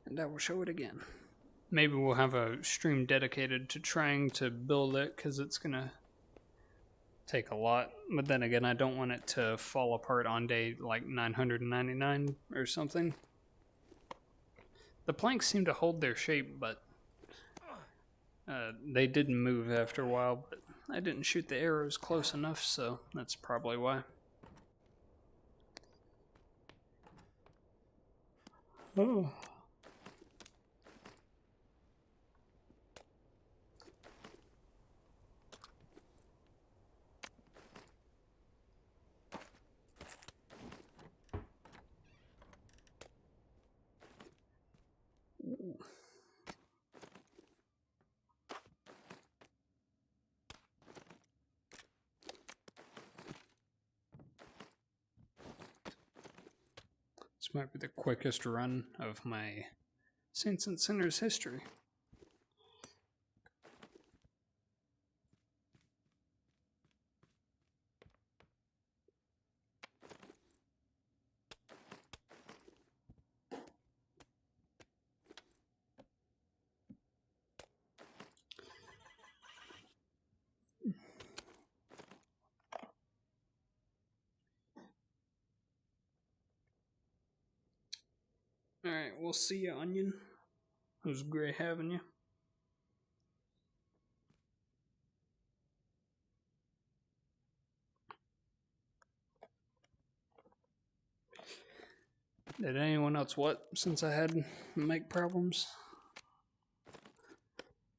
and I will show it again. Maybe we'll have a stream dedicated to trying to build it, because it's gonna take a lot. But then again, I don't want it to fall apart on day like 999 or something. The planks seem to hold their shape, but they didn't move after a while, but I didn't shoot the arrows close enough, so that's probably why. Oh. This might be the quickest run of my Saints and Sinners history. Alright, we'll see you, Onion. It was great having you. Did anyone else what since I had mic problems?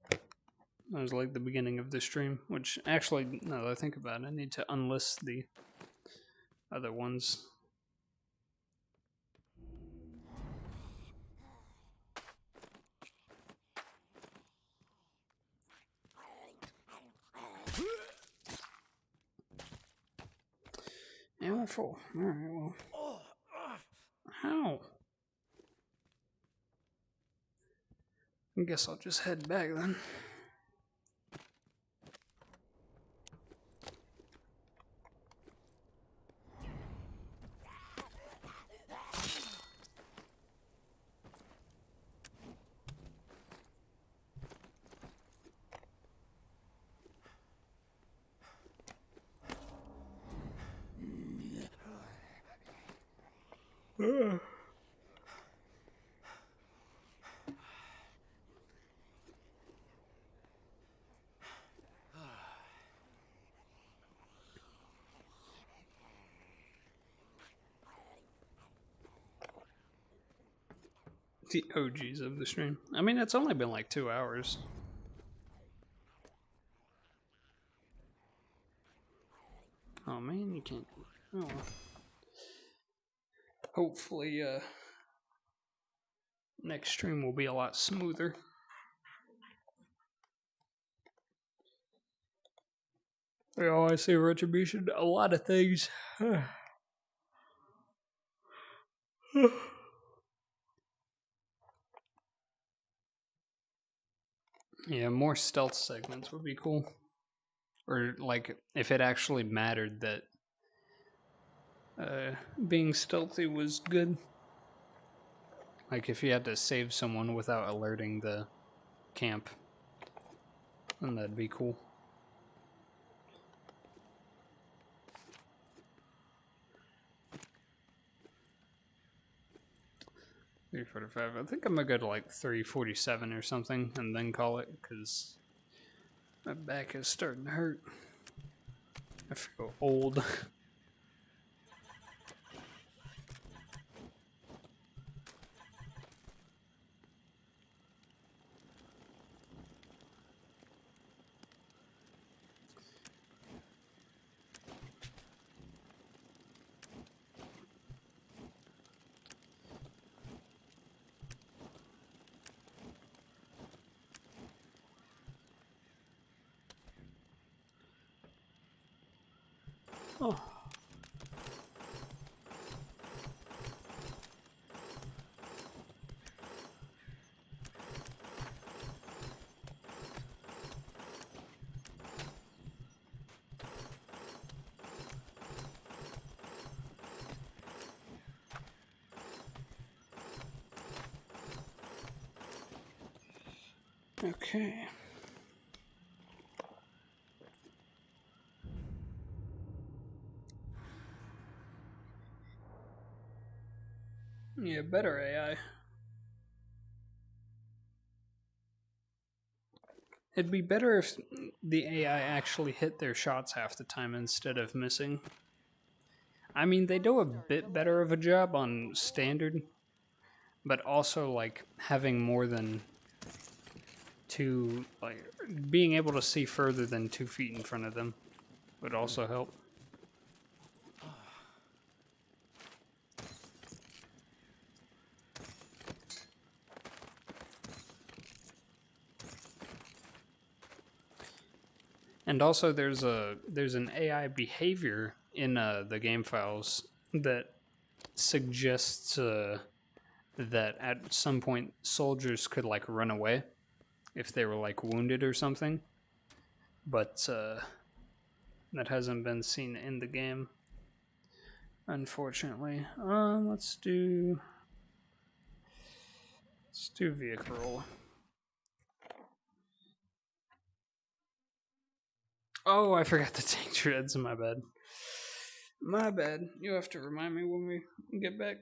That was like the beginning of the stream, which actually, now that I think about it, I need to unlist the other ones. Ammo full. Alright, well. How? I guess I'll just head back then. The OGs of the stream. I mean, it's only been like 2 hours. Oh man, you can't. Oh well. Hopefully, next stream will be a lot smoother. Oh, I see retribution. A lot of things. Yeah, more stealth segments would be cool. Or, like, if it actually mattered that being stealthy was good. Like, if you had to save someone without alerting the camp, then that'd be cool. $3:45. I think I'm gonna go to like 3:47 or something and then call it, because my back is starting to hurt. I feel old. Oh. Okay. Yeah, better AI. It'd be better if the AI actually hit their shots half the time instead of missing. I mean, they do a bit better of a job on standard, but also, like, having more than two, like, being able to see further than 2 feet in front of them would also help. And also, there's an AI behavior in the game files that suggests that at some point soldiers could like run away if they were like wounded or something, but that hasn't been seen in the game, unfortunately. Let's do vehicle roll. Oh, I forgot to take treads. My bad. My bad. You have to remind me when we get back.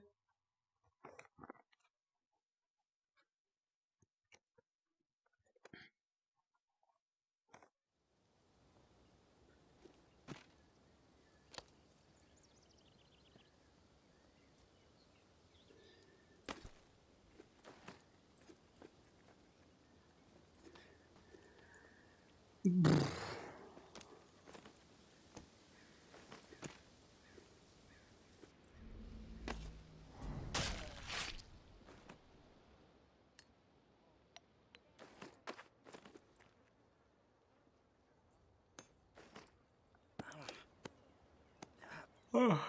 Oh,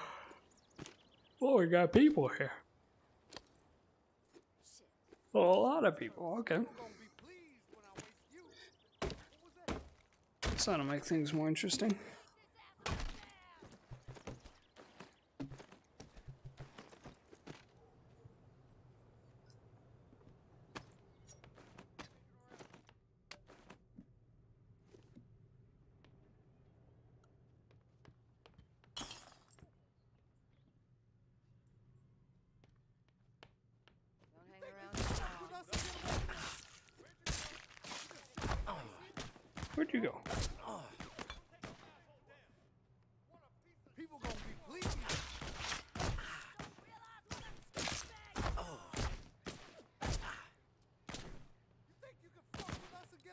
we got people here. A lot of people, okay. So to make things more interesting. Where'd you go? People gonna be pleased.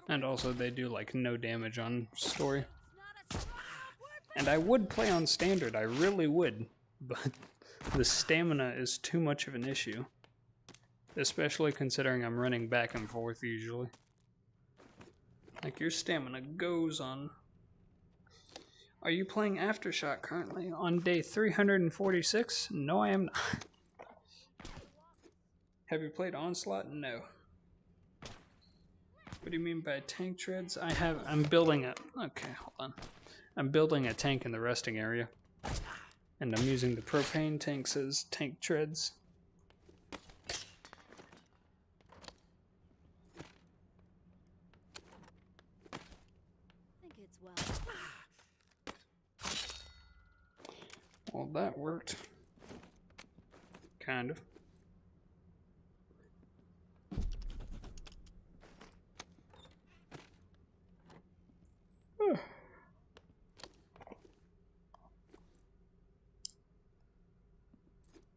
And also they do like no damage on story. And I would play on standard, I really would, but the stamina is too much of an issue. Especially considering I'm running back and forth usually. Like your stamina goes on. Are you playing Aftershock currently on day 346? No, I am not. Have you played Onslaught? No. What do you mean by tank treads? I'm building a, okay, hold on. I'm building a tank in the resting area. And I'm using the propane tanks as tank treads. Well, that worked. Kind of.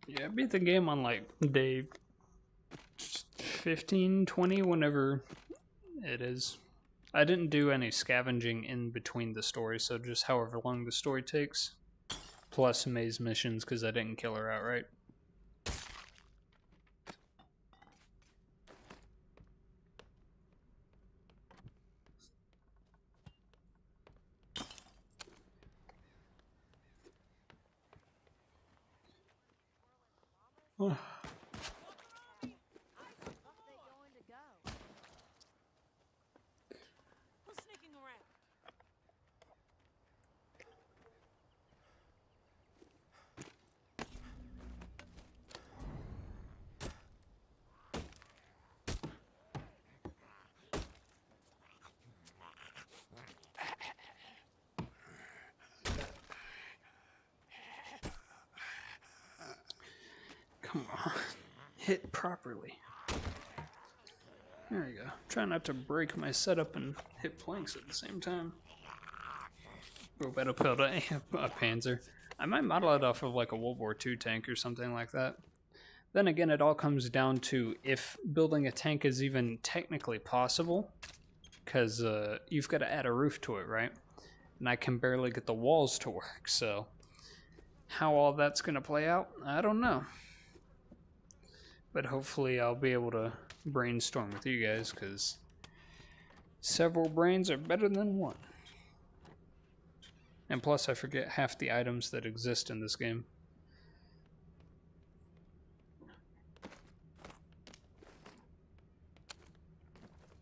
Yeah, I beat the game on like day 15, 20, whenever it is. I didn't do any scavenging in between the stories, so just however long the story takes. Plus maze missions, because I didn't kill her outright. Oh. Come on. Hit properly. There we go. Try not to break my setup and hit planks at the same time. Oh, Battlefield a Panzer. I might model it off of like a World War II tank or something like that. Then again, it all comes down to if building a tank is even technically possible. Because you've got to add a roof to it, right? And I can barely get the walls to work, so how all that's going to play out, I don't know. But hopefully I'll be able to brainstorm with you guys, because several brains are better than one. And plus I forget half the items that exist in this game.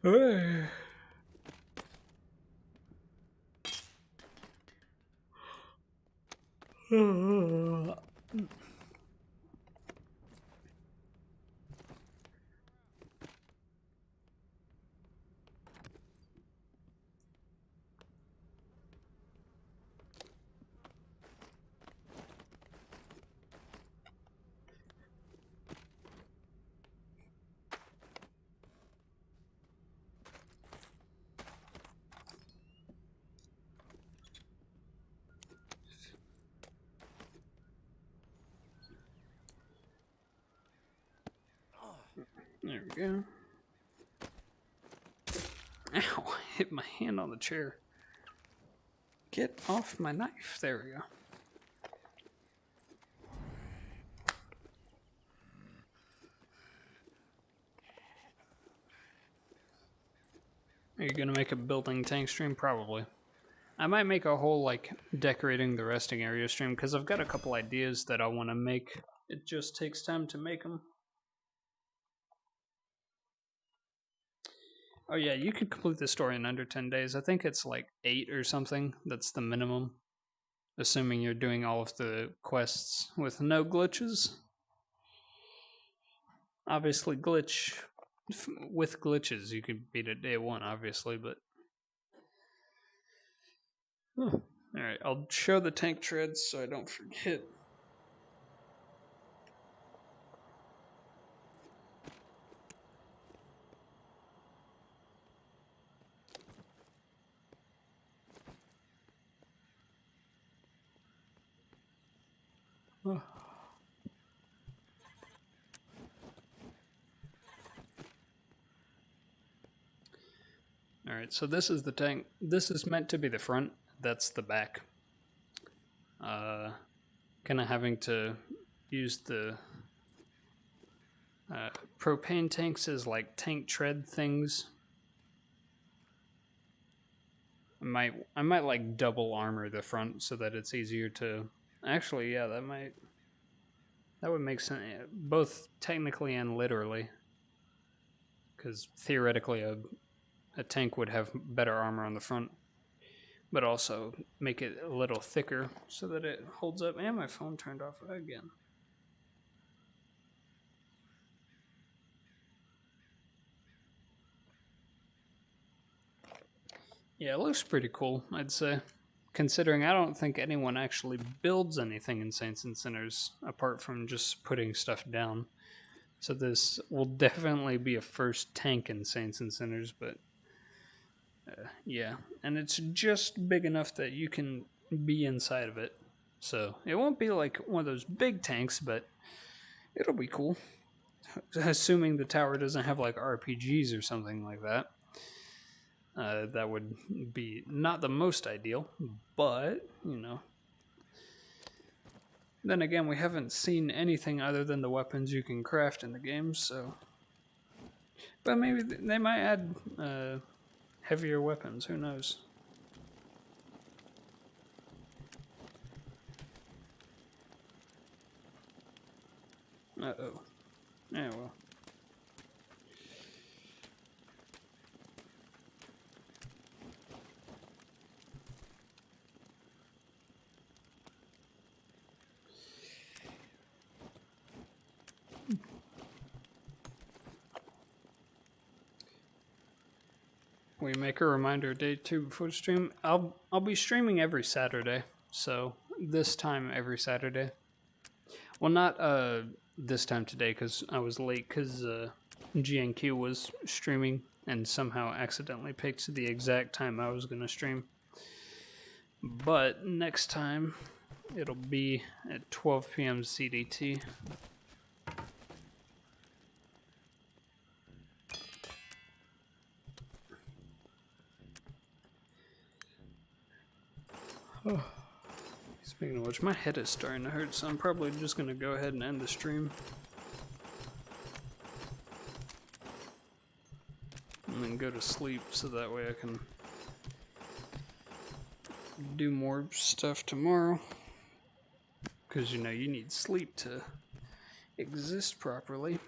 Hey. There we go. Ow, hit my hand on the chair. Get off my knife. There we go. Are you gonna make a building tank stream? Probably. I might make a whole, like, decorating the resting area stream, because I've got a couple ideas that I want to make. It just takes time to make them. Oh yeah, you could complete the story in under 10 days. I think it's like 8 or something. That's the minimum. Assuming you're doing all of the quests with no glitches. Obviously, with glitches, you could beat it day 1, obviously, but... Alright, I'll show the tank treads so I don't forget. Alright, so this is the tank. This is meant to be the front. That's the back. Kind of having to use the propane tanks as like tank tread things. I might like double armor the front so that it's easier to... Actually, yeah, that would make sense, both technically and literally. Because theoretically, a tank would have better armor on the front, but also make it a little thicker so that it holds up. And my phone turned off again. Yeah, it looks pretty cool, I'd say. Considering I don't think anyone actually builds anything in Saints and Sinners apart from just putting stuff down. So this will definitely be a first tank in Saints and Sinners, but yeah. And it's just big enough that you can be inside of it. So it won't be like one of those big tanks, but it'll be cool. Assuming the tower doesn't have like RPGs or something like that. That would be not the most ideal, but, you know. Then again, we haven't seen anything other than the weapons you can craft in the game, so... But maybe they might add heavier weapons, who knows? Uh-oh. Yeah, well. We make a reminder day 2 before the stream. I'll be streaming every Saturday, so this time every Saturday. Well, not this time today because I was late because GNQ was streaming and somehow accidentally picked the exact time I was going to stream. But next time it'll be at 12 p.m. CDT. Oh. Speaking of which, my head is starting to hurt, so I'm probably just going to go ahead and end the stream. And then go to sleep, so that way I can do more stuff tomorrow. Because, you know, you need sleep to exist properly.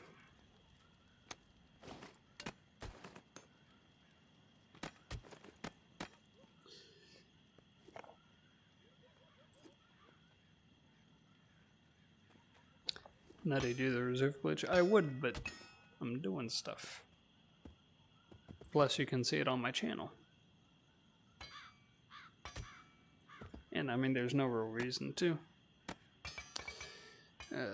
Nutty do the reserve glitch? I would, but I'm doing stuff. Plus you can see it on my channel. And I mean there's no real reason to. Ow.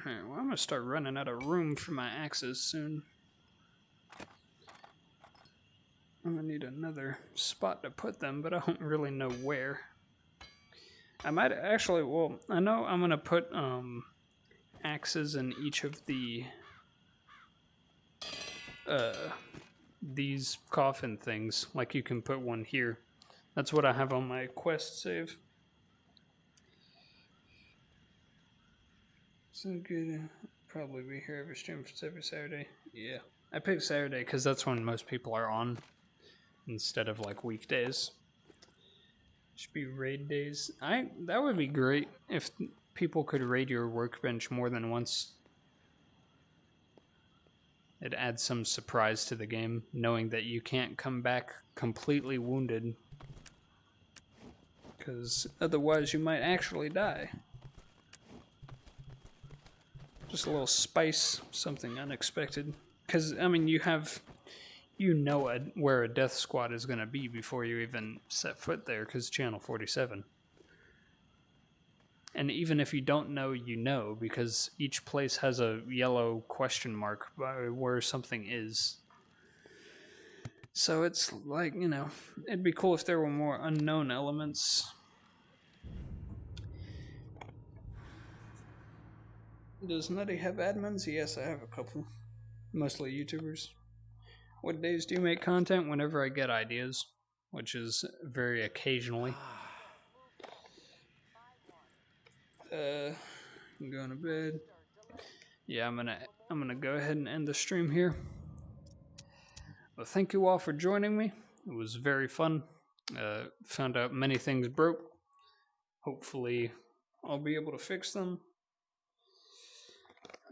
Alright, well I'm gonna start running out of room for my axes soon. I'm gonna need another spot to put them, but I don't really know where. I might actually, well, I know I'm gonna put axes in each of the these coffin things. Like you can put one here. That's what I have on my quest save. So good. Probably be here every stream for every Saturday. Yeah. I picked Saturday because that's when most people are on instead of like weekdays. Should be raid days. That would be great if people could raid your workbench more than once. It adds some surprise to the game, knowing that you can't come back completely wounded. Because otherwise you might actually die. Just a little spice, something unexpected. Because, I mean, you know where a death squad is going to be before you even set foot there, because Channel 47. And even if you don't know, you know, because each place has a yellow question mark by where something is. So it's like, you know, it'd be cool if there were more unknown elements. Does Nutty have admins? Yes, I have a couple. Mostly YouTubers. What days do you make content? Whenever I get ideas, which is very occasionally. I'm going to bed. Yeah, I'm gonna go ahead and end the stream here. Well, thank you all for joining me. It was very fun. Found out many things broke. Hopefully, I'll be able to fix them.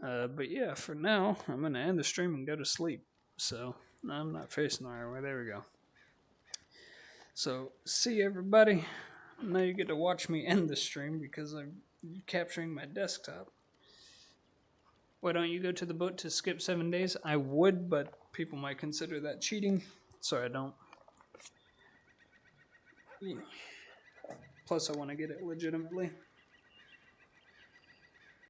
But yeah, for now, I'm gonna end the stream and go to sleep. So I'm not facing the right way. There we go. So see everybody. Now you get to watch me end the stream because I'm capturing my desktop. Why don't you go to the boat to skip 7 days? I would, but people might consider that cheating, so I don't. Plus, I want to get it legitimately.